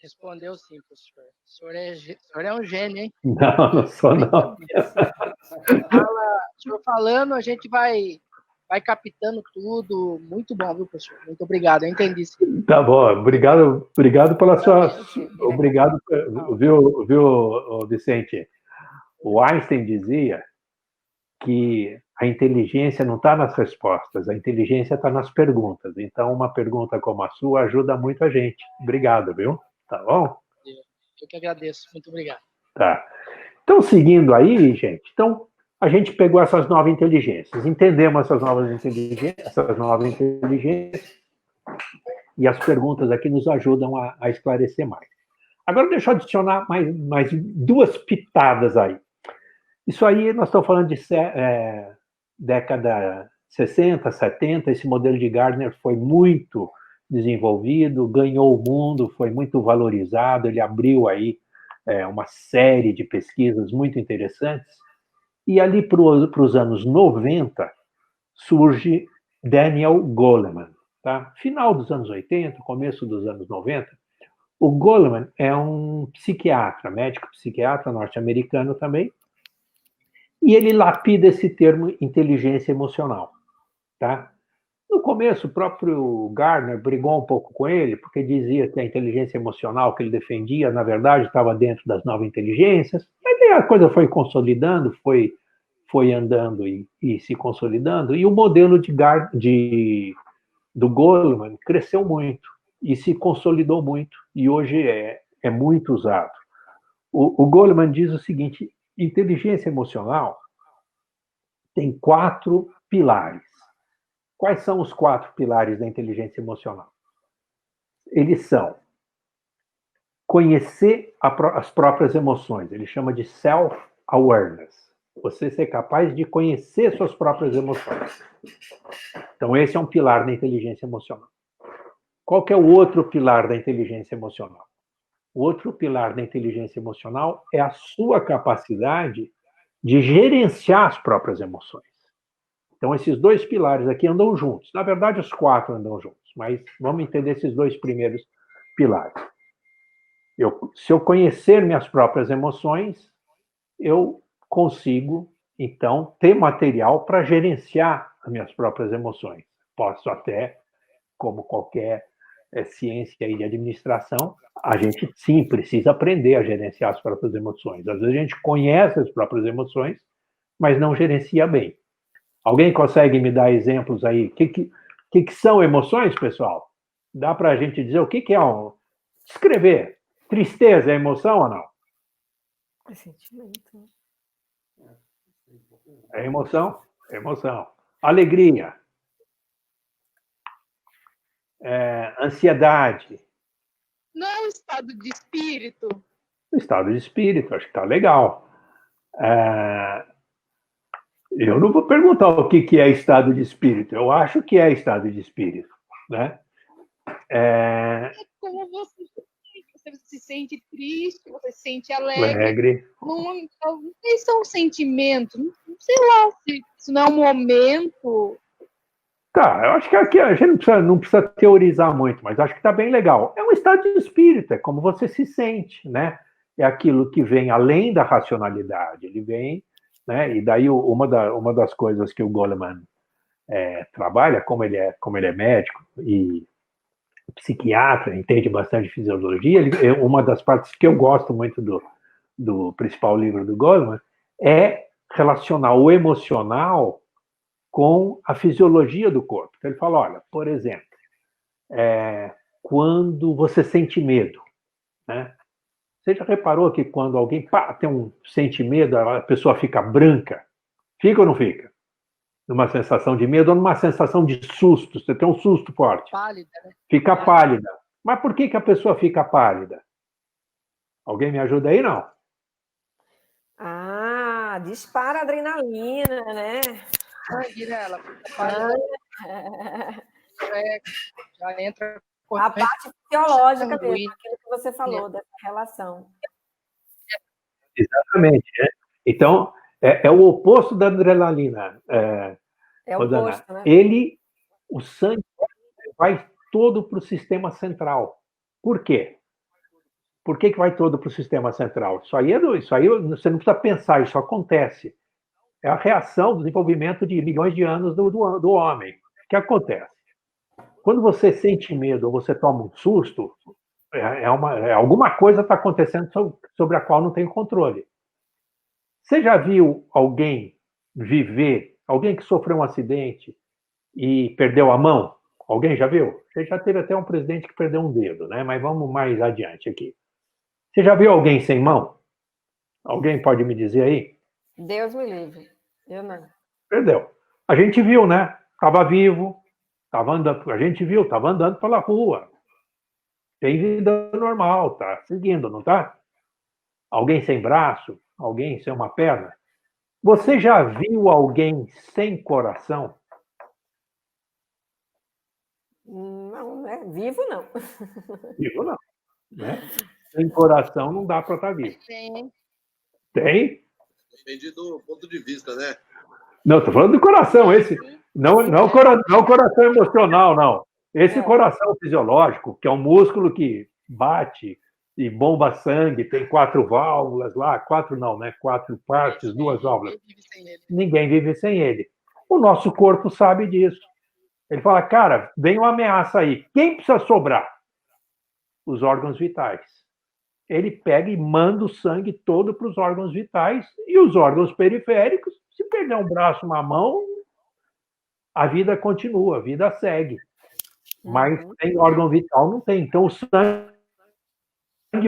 Respondeu sim, professor. O senhor é um gênio, hein? Não sou, não. O senhor falando, a gente vai captando tudo. Muito bom, viu, professor? Muito obrigado, eu entendi. Sim. Tá bom, obrigado pela sua... Obrigado, viu, Vicente? O Einstein dizia que a inteligência não está nas respostas, a inteligência está nas perguntas. Então, uma pergunta como a sua ajuda muito a gente. Obrigado, viu? Tá bom? Eu que agradeço. Muito obrigado. Tá. Então, seguindo aí, gente, então, a gente pegou essas 9 inteligências, entendemos essas novas inteligências, e as perguntas aqui nos ajudam a esclarecer mais. Agora, deixa eu adicionar mais 2 pitadas aí. Isso aí, nós estamos falando de década 60, 70, esse modelo de Gardner foi muito desenvolvido, ganhou o mundo, foi muito valorizado, ele abriu aí uma série de pesquisas muito interessantes, e ali para os anos 90 surge Daniel Goleman, tá? Final dos anos 80, começo dos anos 90, o Goleman é um psiquiatra, médico psiquiatra norte-americano também, e ele lapida esse termo inteligência emocional, tá? No começo, o próprio Gardner brigou um pouco com ele, porque dizia que a inteligência emocional que ele defendia, na verdade, estava dentro das 9 inteligências. Aí a coisa foi consolidando, foi andando e se consolidando, e o modelo do Goleman cresceu muito e se consolidou muito, e hoje é muito usado. O Goleman diz o seguinte: inteligência emocional tem 4 pilares. Quais são os 4 pilares da inteligência emocional? Eles são conhecer as próprias emoções, ele chama de self-awareness. Você ser capaz de conhecer suas próprias emoções. Então, esse é um pilar da inteligência emocional. Qual que é o outro pilar da inteligência emocional? O outro pilar da inteligência emocional é a sua capacidade de gerenciar as próprias emoções. Então, esses 2 pilares aqui andam juntos. Na verdade, os 4 andam juntos, mas vamos entender esses 2 primeiros pilares. Se eu conhecer minhas próprias emoções, eu consigo, então, ter material para gerenciar as minhas próprias emoções. Posso até, como qualquer ciência de administração, a gente sim precisa aprender a gerenciar as próprias emoções. Às vezes a gente conhece as próprias emoções, mas não gerencia bem. Alguém consegue me dar exemplos aí? O que são emoções, pessoal? Dá para a gente dizer o que é escrever. Tristeza é emoção ou não? É sentimento. É emoção? É emoção. Alegria. Ansiedade. Não é um estado de espírito? Estado de espírito, acho que está legal. Eu não vou perguntar o que é estado de espírito, eu acho que é estado de espírito, né? Como você se sente triste, você se sente alegre. Não são sentimentos, sei lá se isso não é um momento. Tá, eu acho que aqui a gente não precisa teorizar muito, mas acho que está bem legal. É um estado de espírito, é como você se sente, né? É aquilo que vem além da racionalidade, ele vem, né? E daí uma das coisas que o Goleman trabalha, como ele é médico e psiquiatra, entende bastante de fisiologia, uma das partes que eu gosto muito do principal livro do Goleman é relacionar o emocional com a fisiologia do corpo. Então, ele fala, olha, por exemplo, quando você sente medo, né? Você já reparou que quando alguém sente medo, a pessoa fica branca? Fica ou não fica? Numa sensação de medo ou numa sensação de susto? Você tem um susto forte. Pálida, né? Fica pálida. Mas por que a pessoa fica pálida? Alguém me ajuda aí, não? Dispara a adrenalina, né? Sangue nela. Já entra... A parte fisiológica mesmo, aquilo que você falou, dessa relação. Exatamente. Né? Então, é o oposto da adrenalina. É o oposto, né? O sangue vai todo para o sistema central. Por quê? Por que vai todo para o sistema central? Isso aí você não precisa pensar, isso acontece. É a reação do desenvolvimento de milhões de anos do homem. O que acontece? Quando você sente medo ou você toma um susto, alguma coisa está acontecendo sobre a qual não tem controle. Você já viu alguém alguém que sofreu um acidente e perdeu a mão? Alguém já viu? Você já teve até um presidente que perdeu um dedo, né? Mas vamos mais adiante aqui. Você já viu alguém sem mão? Alguém pode me dizer aí? Deus me livre. Eu não. Perdeu. A gente viu, né? Estava vivo, estava andando. A gente viu, estava andando pela rua. Tem vida normal, tá seguindo, não tá? Alguém sem braço? Alguém sem uma perna? Você já viu alguém sem coração? Não, né? Vivo não. Vivo não. Né? Sem coração não dá para estar vivo. Tem. Tem? Depende do ponto de vista, né? Não, estou falando do coração, esse. Não coração emocional, não. Esse coração fisiológico, que é um músculo que bate e bomba sangue, tem 4 válvulas lá, 4 não, né? 4 partes, 2 válvulas. Ninguém vive sem ele. O nosso corpo sabe disso. Ele fala, cara, vem uma ameaça aí. Quem precisa sobrar? Os órgãos vitais. Ele pega e manda o sangue todo para os órgãos vitais e os órgãos periféricos, se perder um braço, uma mão, a vida continua, a vida segue. Mas tem órgão vital, não tem. Então o sangue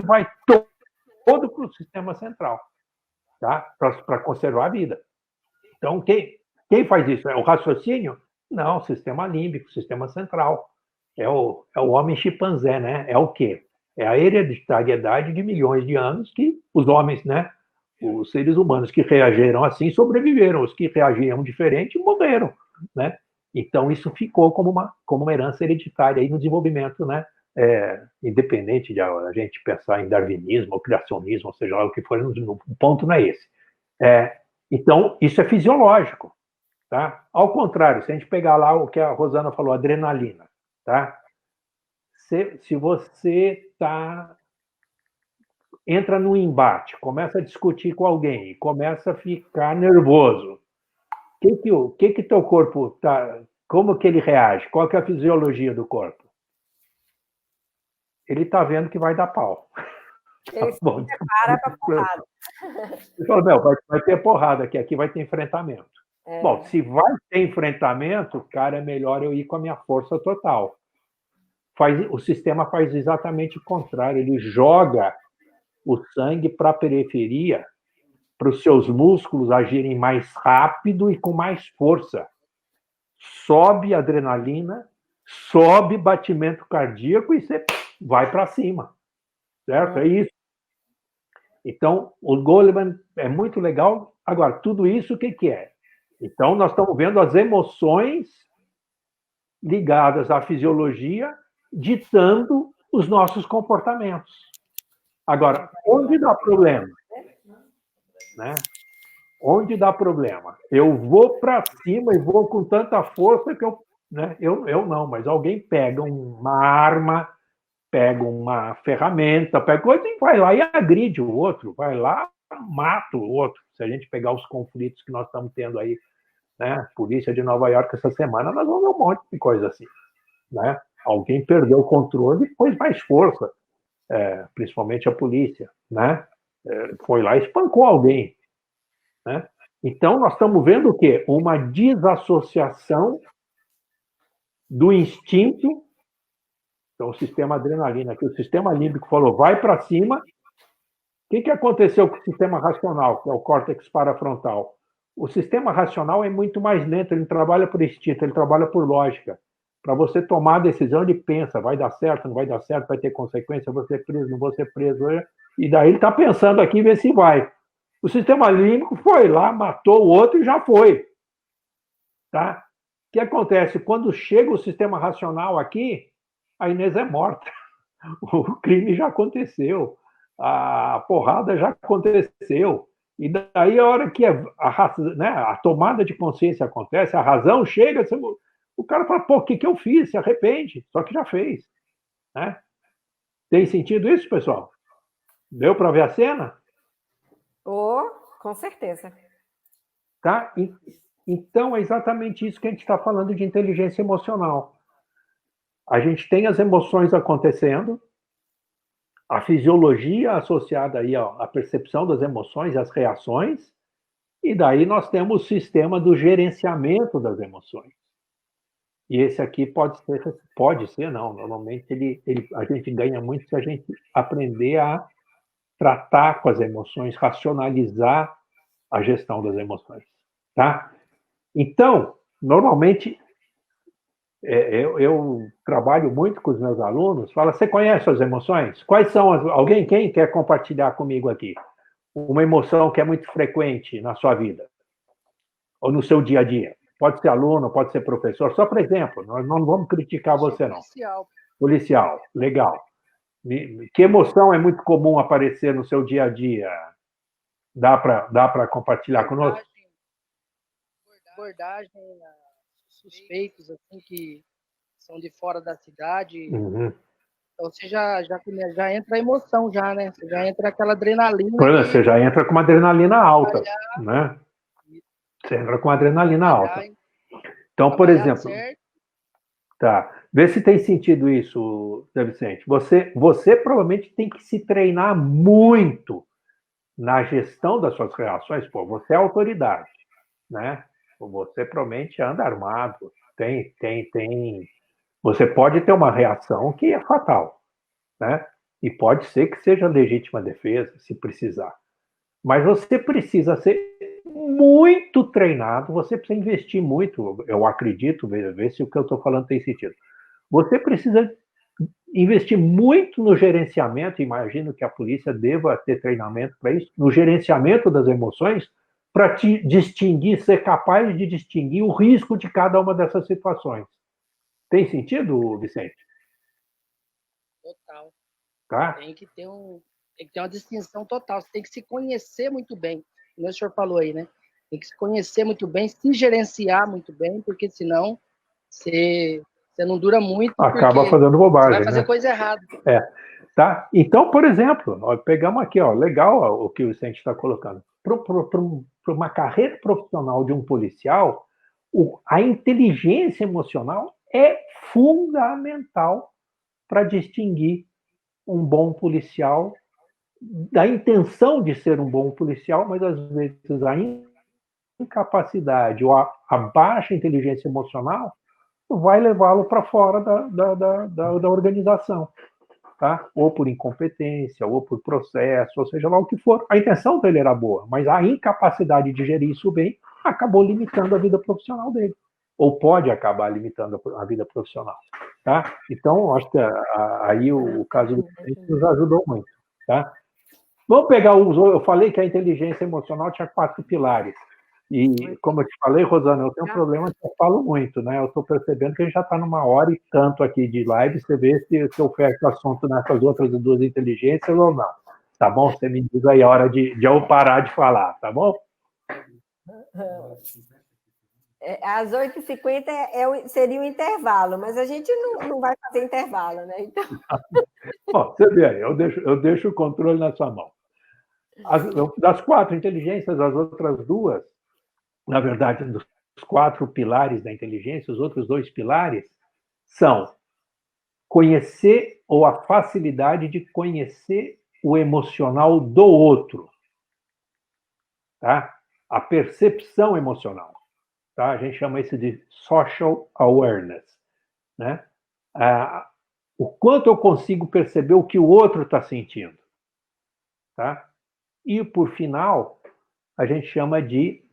vai todo para o sistema central, tá? Para conservar a vida. Então, quem faz isso? É o raciocínio? Não, sistema límbico, sistema central. É o homem chimpanzé, né? É o quê? É a hereditariedade de milhões de anos que os homens, né? Os seres humanos que reagiram assim sobreviveram. Os que reagiam diferente morreram, né? Então, isso ficou como uma herança hereditária aí no desenvolvimento, né? Independente de a gente pensar em darwinismo ou criacionismo, ou seja lá o que for, o ponto não é esse. Então, isso é fisiológico. Tá? Ao contrário, se a gente pegar lá o que a Rosana falou, adrenalina, tá? Se você entra num embate, começa a discutir com alguém, começa a ficar nervoso, o que teu corpo tá? Como que ele reage? Qual que é a fisiologia do corpo? Ele está vendo que vai dar pau. Ele se prepara para porrada. Ele fala, não, vai ter porrada aqui vai ter enfrentamento. Bom, se vai ter enfrentamento, cara, é melhor eu ir com a minha força total. O sistema faz exatamente o contrário, ele joga o sangue para a periferia, para os seus músculos agirem mais rápido e com mais força. Sobe a adrenalina, sobe batimento cardíaco e você vai para cima. Certo? É isso. Então, o Goleman é muito legal. Agora, tudo isso o que é? Então, nós estamos vendo as emoções ligadas à fisiologia ditando os nossos comportamentos. Agora, onde dá problema? Né? Onde dá problema? Eu vou para cima e vou com tanta força que eu não, mas alguém pega uma arma, pega uma ferramenta, pega coisa e vai lá e agride o outro, vai lá mata o outro. Se a gente pegar os conflitos que nós estamos tendo aí, né? Polícia de Nova York essa semana, nós vamos ver um monte de coisa assim, né? Alguém perdeu o controle e pôs mais força, principalmente a polícia, né? Foi lá e espancou alguém, né? Então, nós estamos vendo o quê? Uma desassociação do instinto. Então, o sistema adrenalina, que o sistema límbico falou, vai para cima, que aconteceu com o sistema racional, que é o córtex parafrontal? O sistema racional é muito mais lento, ele não trabalha por instinto, ele trabalha por lógica. Para você tomar a decisão, ele pensa, vai dar certo, não vai dar certo, vai ter consequência, vou ser preso, não vou ser preso. E daí ele está pensando aqui, ver se vai. O sistema límbico foi lá, matou o outro e já foi. Tá? O que acontece? Quando chega o sistema racional aqui, a Inês é morta. O crime já aconteceu. A porrada já aconteceu. E daí, a hora que a tomada de consciência acontece, a razão chega, o cara fala, pô, o que eu fiz? Se arrepende. Só que já fez. Né? Tem sentido isso, pessoal? Deu para ver a cena? Com certeza. Tá? Então, é exatamente isso que a gente está falando de inteligência emocional. A gente tem as emoções acontecendo, a fisiologia associada aí à percepção das emoções, as reações, e daí nós temos o sistema do gerenciamento das emoções. E esse aqui pode ser não, normalmente a gente ganha muito se a gente aprender a tratar com as emoções, racionalizar a gestão das emoções, tá? Então, normalmente, eu trabalho muito com os meus alunos, fala, você conhece as emoções? Quais são alguém, quem quer compartilhar comigo aqui? Uma emoção que é muito frequente na sua vida, ou no seu dia a dia. Pode ser aluno, pode ser professor, só por exemplo, nós não vamos criticar você, não. Policial, legal. Que emoção é muito comum aparecer no seu dia a dia? Dá para compartilhar conosco? Abordagem, suspeitos assim, que são de fora da cidade. Uhum. Então você já entra a emoção, já, né? Você já entra aquela adrenalina. Você já entra com uma adrenalina alta, né? Você entra com uma adrenalina alta. Então, por exemplo... Certo. Tá. Vê se tem sentido isso, Zé Vicente. Você provavelmente tem que se treinar muito na gestão das suas reações. Pô, você é autoridade, né? Você provavelmente anda armado. Você pode ter uma reação que é fatal, né? E pode ser que seja legítima defesa, se precisar. Mas você precisa ser muito treinado, você precisa investir muito, eu acredito, ver se o que eu estou falando tem sentido. Você precisa investir muito no gerenciamento, imagino que a polícia deva ter treinamento para isso, no gerenciamento das emoções, para te distinguir, ser capaz de distinguir o risco de cada uma dessas situações. Tem sentido, Vicente? Total. Tá? Tem que ter uma distinção total, você tem que se conhecer muito bem, como o senhor falou aí, né? Tem que se conhecer muito bem, se gerenciar muito bem, porque senão você não dura muito. Acaba fazendo bobagem. Você vai fazer, né, coisa errada. Tá? Então, por exemplo, pegamos aqui, legal o que o Vicente está colocando. Para uma carreira profissional de um policial, a inteligência emocional é fundamental para distinguir um bom policial da intenção de ser um bom policial, mas às vezes a incapacidade ou a baixa inteligência emocional vai levá-lo para fora da organização, tá? Ou por incompetência, ou por processo, ou seja lá o que for. A intenção dele era boa, mas a incapacidade de gerir isso bem acabou limitando a vida profissional dele, ou pode acabar limitando a vida profissional, tá? Então, acho que aí o caso do cliente nos ajudou muito, tá? Vamos pegar eu falei que a inteligência emocional tinha 4 pilares. E, como eu te falei, Rosana, eu tenho um problema que eu falo muito, né? Eu estou percebendo que a gente já está numa hora e tanto aqui de live, você vê se eu fecho o assunto nessas outras 2 inteligências ou não. Tá bom? Você me diz aí a hora de eu parar de falar, tá bom? Às 8h50 seria o intervalo, mas a gente não vai fazer intervalo, né? Então... Bom, você vê aí, eu deixo o controle na sua mão. Das 4 inteligências, as outras 2, na verdade, dos 4 pilares da inteligência, os outros 2 pilares são conhecer ou a facilidade de conhecer o emocional do outro, tá? A percepção emocional, tá? A gente chama isso de social awareness, né? O quanto eu consigo perceber o que o outro está sentindo, tá? E, por final, a gente chama de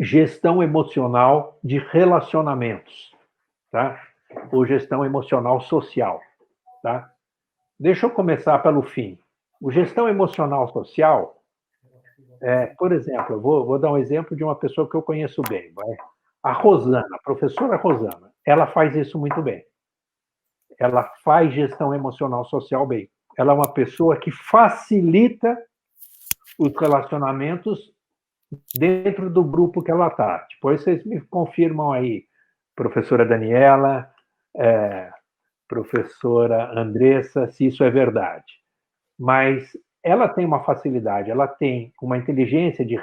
gestão emocional de relacionamentos, tá? Ou gestão emocional social, tá? Deixa eu começar pelo fim. O gestão emocional social, por exemplo, eu vou dar um exemplo de uma pessoa que eu conheço bem. A Rosana, a professora Rosana, ela faz isso muito bem. Ela faz gestão emocional social bem. Ela é uma pessoa que facilita os relacionamentos dentro do grupo que ela está. Depois vocês me confirmam aí, professora Daniela, professora Andressa, se isso é verdade. Mas ela tem uma facilidade, ela tem uma inteligência de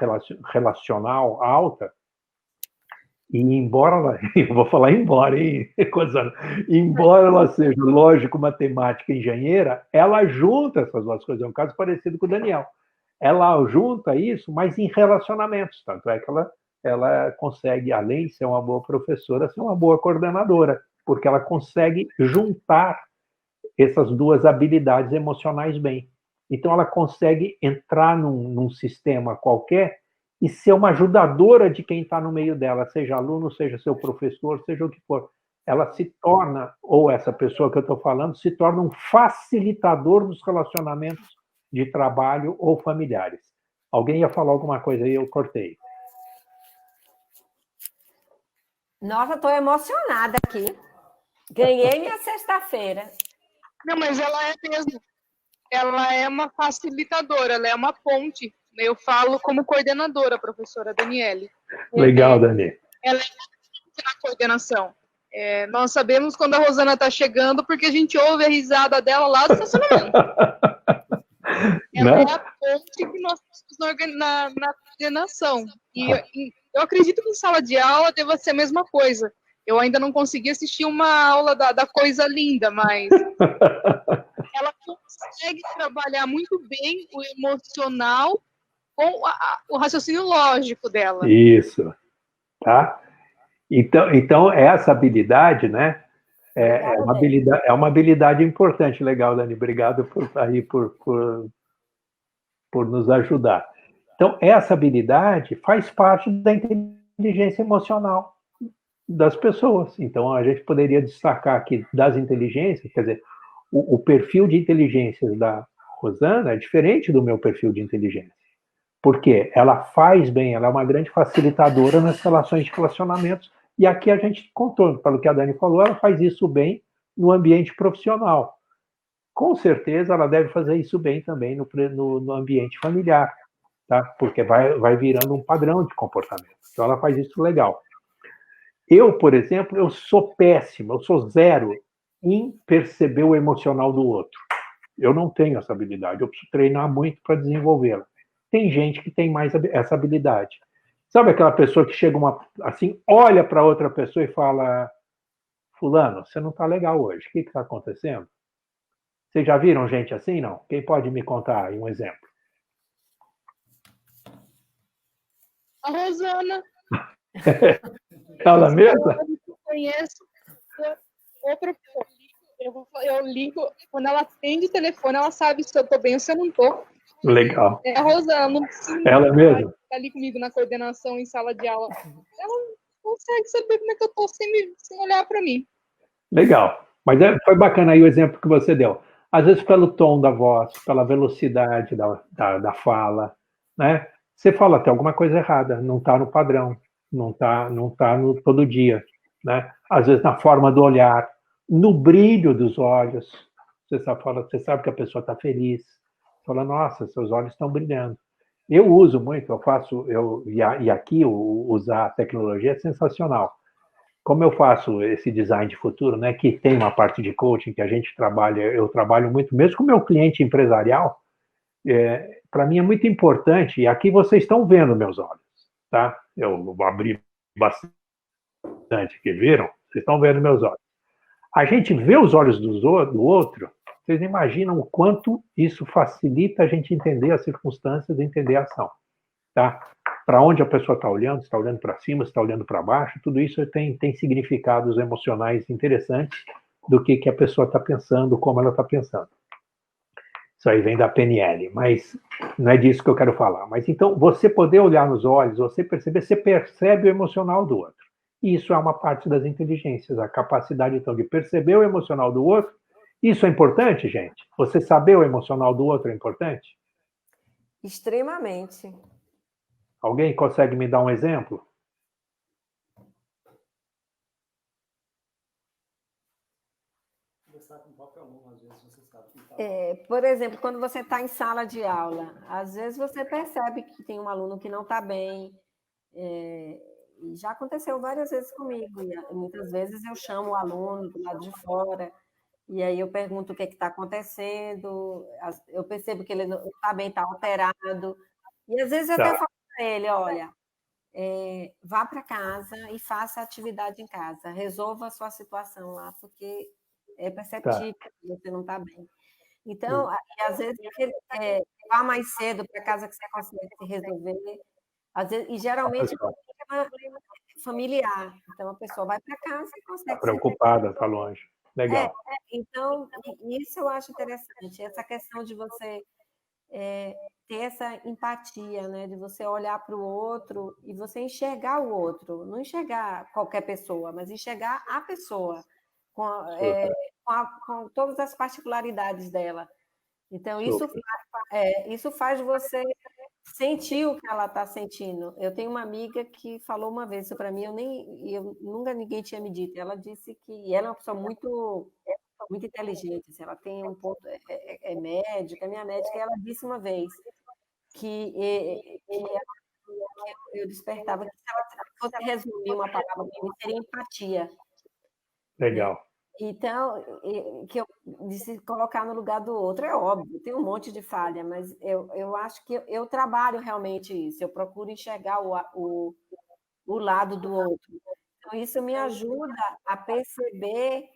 relacional alta, e embora ela, eu vou falar embora, hein, embora ela seja lógico, matemática, engenheira, ela junta essas duas coisas, é um caso parecido com o Daniel. Ela junta isso, mas em relacionamentos, tanto é que ela consegue, além de ser uma boa professora, ser uma boa coordenadora, porque ela consegue juntar essas duas habilidades emocionais bem. Então, ela consegue entrar num sistema qualquer e ser uma ajudadora de quem está no meio dela, seja aluno, seja seu professor, seja o que for. Ela se torna, ou essa pessoa que eu estou falando, se torna um facilitador dos relacionamentos de trabalho ou familiares. Alguém ia falar alguma coisa aí, eu cortei. Nossa, estou emocionada aqui. Ganhei minha sexta-feira. Não, mas ela é mesmo. Ela é uma facilitadora, ela é uma ponte. Eu falo como coordenadora, professora Daniele. Legal, Dani. Ela é na coordenação. Nós sabemos quando a Rosana está chegando, porque a gente ouve a risada dela lá do estacionamento. Ela é a ponte que nós temos na coordenação. E eu acredito que em sala de aula deva ser a mesma coisa. Eu ainda não consegui assistir uma aula da Coisa Linda, mas ela consegue trabalhar muito bem o emocional com o raciocínio lógico dela. Isso, tá? Então essa habilidade, né, é uma habilidade importante. Legal, Dani, obrigado por nos ajudar. Então, essa habilidade faz parte da inteligência emocional das pessoas. Então, a gente poderia destacar aqui das inteligências, quer dizer, o perfil de inteligências da Rosana é diferente do meu perfil de inteligência. Porque ela faz bem, ela é uma grande facilitadora nas relações de relacionamentos, e aqui a gente contou, pelo que a Dani falou, ela faz isso bem no ambiente profissional. Com certeza ela deve fazer isso bem também no ambiente familiar, tá? Porque vai virando um padrão de comportamento. Então ela faz isso legal. Eu, por exemplo, eu sou péssimo, eu sou zero em perceber o emocional do outro. Eu não tenho essa habilidade, eu preciso treinar muito para desenvolvê-la. Tem gente que tem mais essa habilidade. Sabe aquela pessoa que chega assim, olha para outra pessoa e fala: fulano, você não está legal hoje, o que está acontecendo? Vocês já viram gente assim, não? Quem pode me contar aí um exemplo? A Rosana. Ela mesma? Eu conheço outra pessoa. Eu ligo, quando ela atende o telefone, ela sabe se eu estou bem ou se eu não estou. Legal. É a Rosana. Ela mesma? Está ali comigo na coordenação em sala de aula. Ela consegue saber como é que eu estou sem olhar para mim. Legal. Mas foi bacana aí o exemplo que você deu. Às vezes pelo tom da voz, pela velocidade da fala, né? Você fala, tem alguma coisa errada, não está no padrão, não está no todo dia, né? Às vezes na forma do olhar, no brilho dos olhos, você sabe que a pessoa está feliz, fala, nossa, seus olhos estão brilhando. Eu uso muito, e aqui usar a tecnologia é sensacional. Como eu faço esse design de futuro, né, que tem uma parte de coaching que eu trabalho muito, mesmo com o meu cliente empresarial, para mim é muito importante, e aqui vocês estão vendo meus olhos, tá? Eu vou abrir bastante aqui, viram? Vocês estão vendo meus olhos. A gente vê os olhos do outro, vocês imaginam o quanto isso facilita a gente entender as circunstâncias, entender a ação, tá? Para onde a pessoa está olhando, se está olhando para cima, se está olhando para baixo, tudo isso tem significados emocionais interessantes do que a pessoa está pensando, como ela está pensando. Isso aí vem da PNL, mas não é disso que eu quero falar. Mas então, você poder olhar nos olhos, você percebe o emocional do outro. E isso é uma parte das inteligências, a capacidade, então, de perceber o emocional do outro. Isso é importante, gente? Você saber o emocional do outro é importante? Extremamente. Alguém consegue me dar um exemplo? Por exemplo, quando você está em sala de aula, às vezes você percebe que tem um aluno que não está bem. E já aconteceu várias vezes comigo. E muitas vezes eu chamo o aluno do lado de fora, e aí eu pergunto o que está acontecendo. Eu percebo que ele não está bem, está alterado. E às vezes eu até falo para ele: olha, vá para casa e faça a atividade em casa, resolva a sua situação lá, porque é perceptível que você não está bem. Então, às vezes, vá mais cedo para casa que você consegue se resolver. Às vezes, e geralmente é um problema familiar. Então, a pessoa vai para casa e consegue. Está preocupada, está longe. Legal. Então, isso eu acho interessante. Essa questão de você ter essa empatia, né? De você olhar para o outro e você enxergar o outro. Não enxergar qualquer pessoa, mas enxergar a pessoa. Com todas as particularidades dela. Então, isso faz você sentir o que ela está sentindo. Eu tenho uma amiga que falou uma vez isso para mim, nunca ninguém tinha me dito. Ela disse que ela é uma pessoa muito inteligente, assim, ela tem um ponto, é médica, é minha médica, e ela disse uma vez que eu despertava que se ela fosse resumir uma palavra para mim, seria empatia. Legal. Né? Então, que eu disse colocar no lugar do outro, é óbvio, tem um monte de falha, mas eu acho que eu trabalho realmente isso, eu procuro enxergar o lado do outro. Então, isso me ajuda a perceber,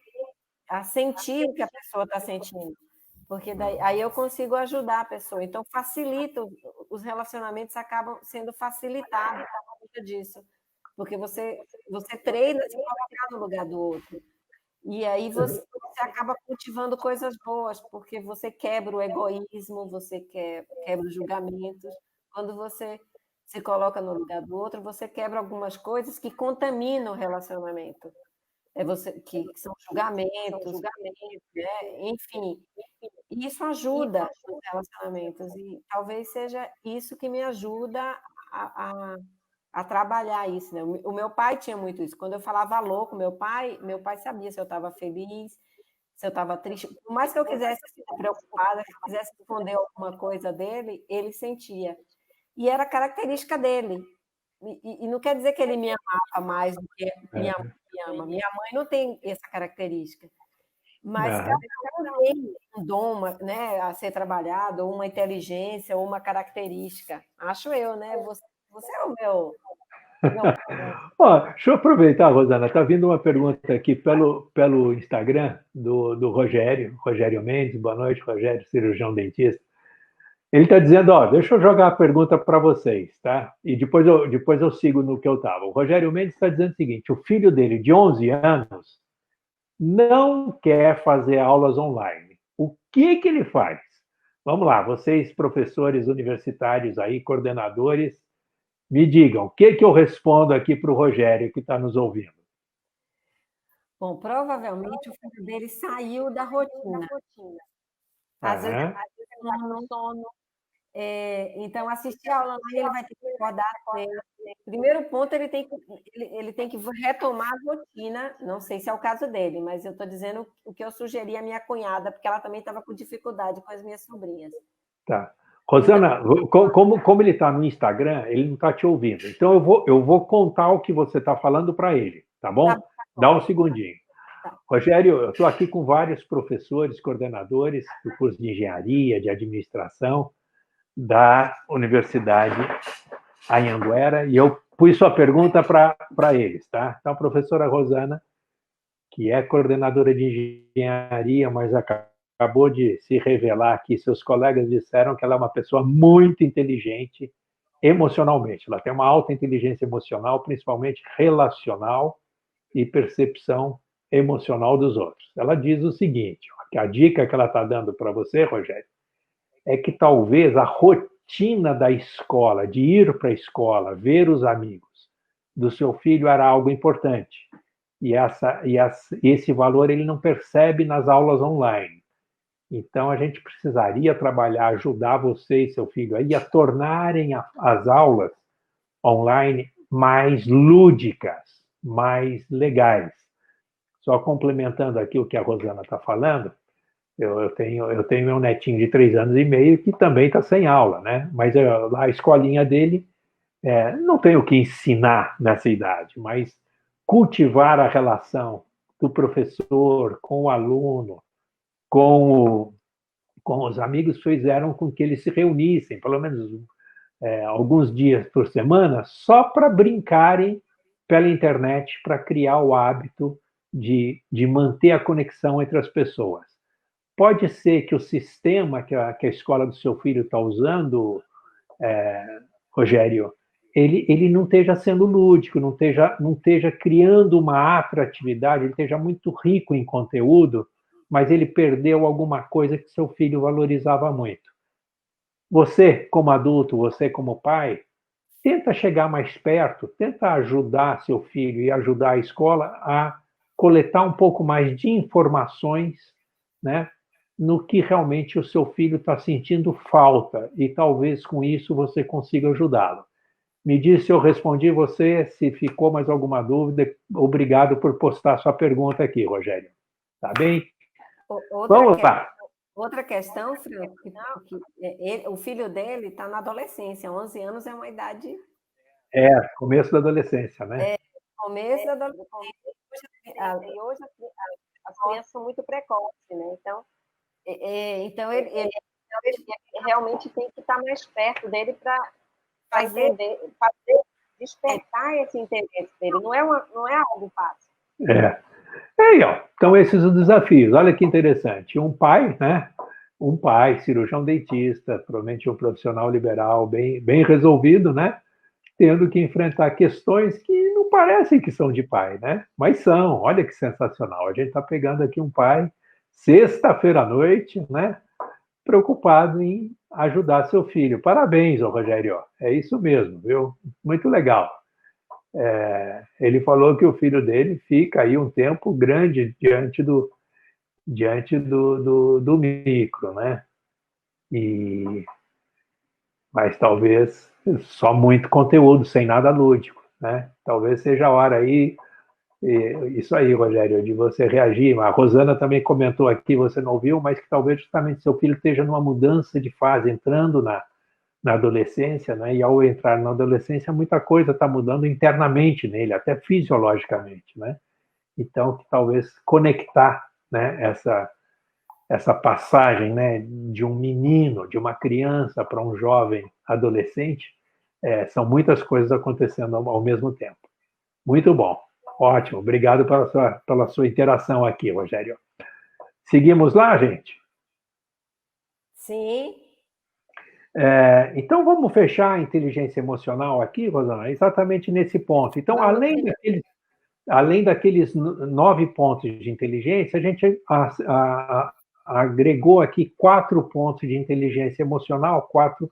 a sentir o que a pessoa está sentindo, porque aí eu consigo ajudar a pessoa. Então, facilita, os relacionamentos acabam sendo facilitados por conta disso, porque você treina a se colocar no lugar do outro. E aí você acaba cultivando coisas boas, porque você quebra o egoísmo, você quebra os julgamentos. Quando você se coloca no lugar do outro, você quebra algumas coisas que contaminam o relacionamento. Que são julgamentos, né? Enfim. E isso ajuda os relacionamentos. E talvez seja isso que me ajuda a trabalhar isso, né? O meu pai tinha muito isso. Quando eu falava alô com meu pai sabia se eu estava feliz, se eu estava triste. Por mais que eu quisesse ficar preocupada, que eu quisesse esconder alguma coisa dele, ele sentia. E era característica dele. E não quer dizer que ele me amava mais do que minha mãe me ama. Minha mãe não tem essa característica. Mas cada um tem um dom, né, a ser trabalhado, ou uma inteligência, ou uma característica. Acho eu, né? Você é o meu... Deixa eu aproveitar, Rosana. Está vindo uma pergunta aqui pelo Instagram do Rogério Mendes. Boa noite, Rogério, cirurgião dentista. Ele está dizendo, deixa eu jogar a pergunta para vocês, tá? E depois eu sigo no que eu estava. O Rogério Mendes está dizendo o seguinte: o filho dele, de 11 anos, não quer fazer aulas online. O que ele faz? Vamos lá, vocês, professores universitários aí, coordenadores, me digam, o que eu respondo aqui para o Rogério, que está nos ouvindo? Bom, provavelmente o filho dele saiu da rotina. Às vezes ele está com sono. Então, assistir a aula online, ele vai ter que acordar cedo. Primeiro ponto, ele tem que retomar a rotina. Não sei se é o caso dele, mas eu estou dizendo o que eu sugeri à minha cunhada, porque ela também estava com dificuldade com as minhas sobrinhas. Tá. Rosana, como ele está no Instagram, ele não está te ouvindo. Então, eu vou contar o que você está falando para ele, tá bom? Tá bom? Dá um segundinho. Tá. Rogério, eu estou aqui com vários professores, coordenadores do curso de engenharia, de administração, da Universidade Anhanguera, e eu pus sua pergunta para eles, tá? Então, a professora Rosana, que é coordenadora de engenharia, mas acabou de se revelar aqui, seus colegas disseram que ela é uma pessoa muito inteligente emocionalmente. Ela tem uma alta inteligência emocional, principalmente relacional e percepção emocional dos outros. Ela diz o seguinte, que a dica que ela está dando para você, Rogério, é que talvez a rotina da escola, de ir para a escola, ver os amigos do seu filho era algo importante. E esse valor ele não percebe nas aulas online. Então, a gente precisaria trabalhar, ajudar você e seu filho aí a tornarem as aulas online mais lúdicas, mais legais. Só complementando aqui o que a Rosana está falando, eu tenho meu netinho de 3 anos e meio que também está sem aula, né? Mas a escolinha dele não tem o que ensinar nessa idade, mas cultivar a relação do professor com o aluno, com os amigos, fizeram com que eles se reunissem, pelo menos alguns dias por semana, só para brincarem pela internet, para criar o hábito de manter a conexão entre as pessoas. Pode ser que o sistema que a escola do seu filho está usando, Rogério, ele não esteja sendo lúdico, não esteja criando uma atratividade, ele esteja muito rico em conteúdo, mas ele perdeu alguma coisa que seu filho valorizava muito. Você, como adulto, você como pai, tenta chegar mais perto, tenta ajudar seu filho e ajudar a escola a coletar um pouco mais de informações, né, no que realmente o seu filho está sentindo falta, e talvez com isso você consiga ajudá-lo. Me diz se eu respondi você, se ficou mais alguma dúvida. Obrigado por postar sua pergunta aqui, Rogério. Tá bem? Vamos lá. Outra questão, Franco, que o filho dele está na adolescência, 11 anos é uma idade... Começo da adolescência, né? Começo da adolescência. E hoje as crianças são muito precoces, né? Então ele realmente tem que estar mais perto dele para fazer despertar esse interesse dele. Não é algo fácil. Aí, ó, então esses os desafios. Olha que interessante. Um pai, né? Um pai, cirurgião dentista, provavelmente um profissional liberal bem resolvido, né? Tendo que enfrentar questões que não parecem que são de pai, né? Mas são. Olha que sensacional. A gente está pegando aqui um pai, sexta-feira à noite, né? Preocupado em ajudar seu filho. Parabéns, Rogério. É isso mesmo, viu? Muito legal. Ele falou que o filho dele fica aí um tempo grande diante do micro, né? Mas talvez só muito conteúdo, sem nada lúdico, né? Talvez seja a hora aí, isso aí, Rogério, de você reagir. A Rosana também comentou aqui, você não ouviu, mas que talvez justamente seu filho esteja numa mudança de fase, entrando na adolescência, né? E ao entrar na adolescência, muita coisa está mudando internamente nele, até fisiologicamente, né? Então, que talvez conectar, né, essa passagem, né, de um menino, de uma criança para um jovem adolescente, são muitas coisas acontecendo ao mesmo tempo. Muito bom, ótimo, obrigado pela sua interação aqui, Rogério. Seguimos lá, gente? Sim. Então, vamos fechar a inteligência emocional aqui, Rosana, exatamente nesse ponto. Então, além daqueles 9 pontos de inteligência, a gente agregou aqui 4 pontos de inteligência emocional, 4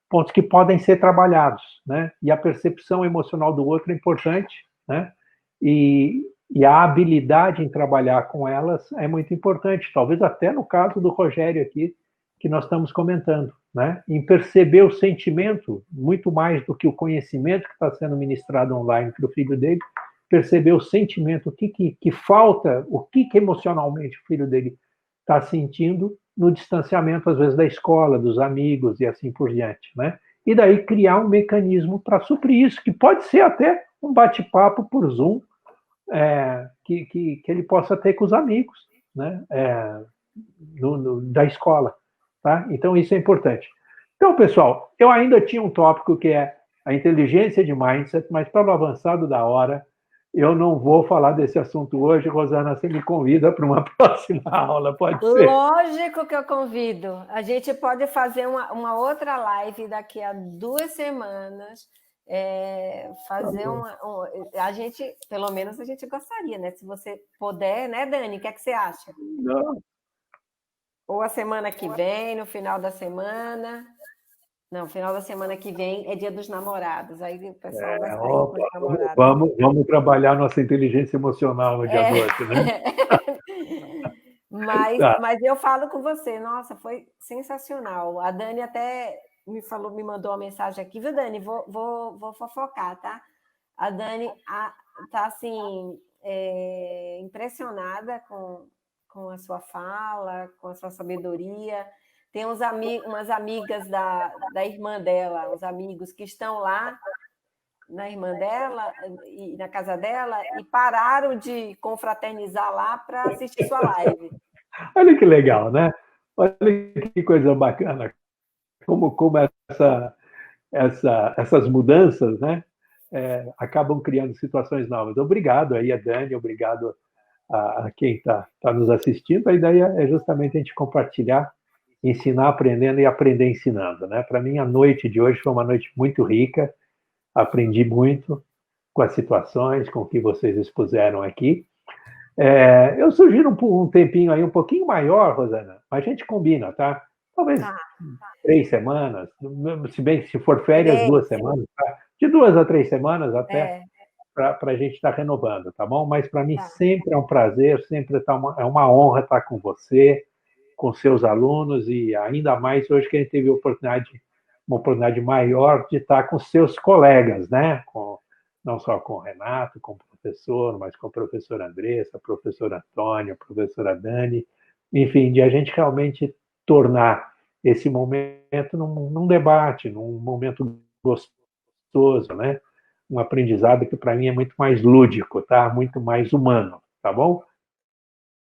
pontos que podem ser trabalhados, né? E a percepção emocional do outro é importante, né? E a habilidade em trabalhar com elas é muito importante, talvez até no caso do Rogério aqui, que nós estamos comentando, né? Em perceber o sentimento, muito mais do que o conhecimento que está sendo ministrado online para o filho dele, perceber o sentimento, o que falta, o que emocionalmente o filho dele está sentindo no distanciamento, às vezes, da escola, dos amigos e assim por diante, né? E daí criar um mecanismo para suprir isso, que pode ser até um bate-papo por Zoom, que ele possa ter com os amigos, né? Da escola, tá? Então, isso é importante. Então, pessoal, eu ainda tinha um tópico que é a inteligência de mindset, mas pelo avançado da hora, eu não vou falar desse assunto hoje. Rosana, você me convida para uma próxima aula, pode ser? Lógico que eu convido. A gente pode fazer uma outra live daqui a 2 semanas, fazer a gente, pelo menos a gente gostaria, né? Se você puder, né, Dani? O que é que você acha? Não. Ou a semana que vem, no final da semana. Não, final da semana que vem é Dia dos Namorados. Aí o pessoal vai sair com os namorados. Vamos trabalhar nossa inteligência emocional no dia 12, né? Mas eu falo com você, nossa, foi sensacional. A Dani até me mandou uma mensagem aqui, viu, Dani? Vou fofocar, tá? A Dani tá assim, impressionada com a sua fala, com a sua sabedoria. Tem umas amigas da irmã dela, os amigos que estão lá na irmã dela e na casa dela e pararam de confraternizar lá para assistir sua live. Olha que legal, né? Olha que coisa bacana. Como essas mudanças, né? Acabam criando situações novas. Obrigado aí a Dani, obrigado a quem está nos assistindo. A ideia é justamente a gente compartilhar, ensinar aprendendo e aprender ensinando, né? Para mim, a noite de hoje foi uma noite muito rica, aprendi muito com as situações, com o que vocês expuseram aqui. Eu sugiro um tempinho aí um pouquinho maior, Rosana, mas a gente combina, tá? Talvez 3 semanas, se bem que se for férias, 2 semanas, tá? De 2 a 3 semanas até, para a gente estar renovando, tá bom? Mas para mim sempre é um prazer, sempre é uma honra estar com você, com seus alunos, e ainda mais hoje que a gente teve uma oportunidade maior de estar com seus colegas, né? Não só com o Renato, com o professor, mas com a professora Andressa, a professora Antônia, a professora Dani, enfim, de a gente realmente tornar esse momento num debate, num momento gostoso, né? Um aprendizado que para mim é muito mais lúdico, tá? Muito mais humano, tá bom?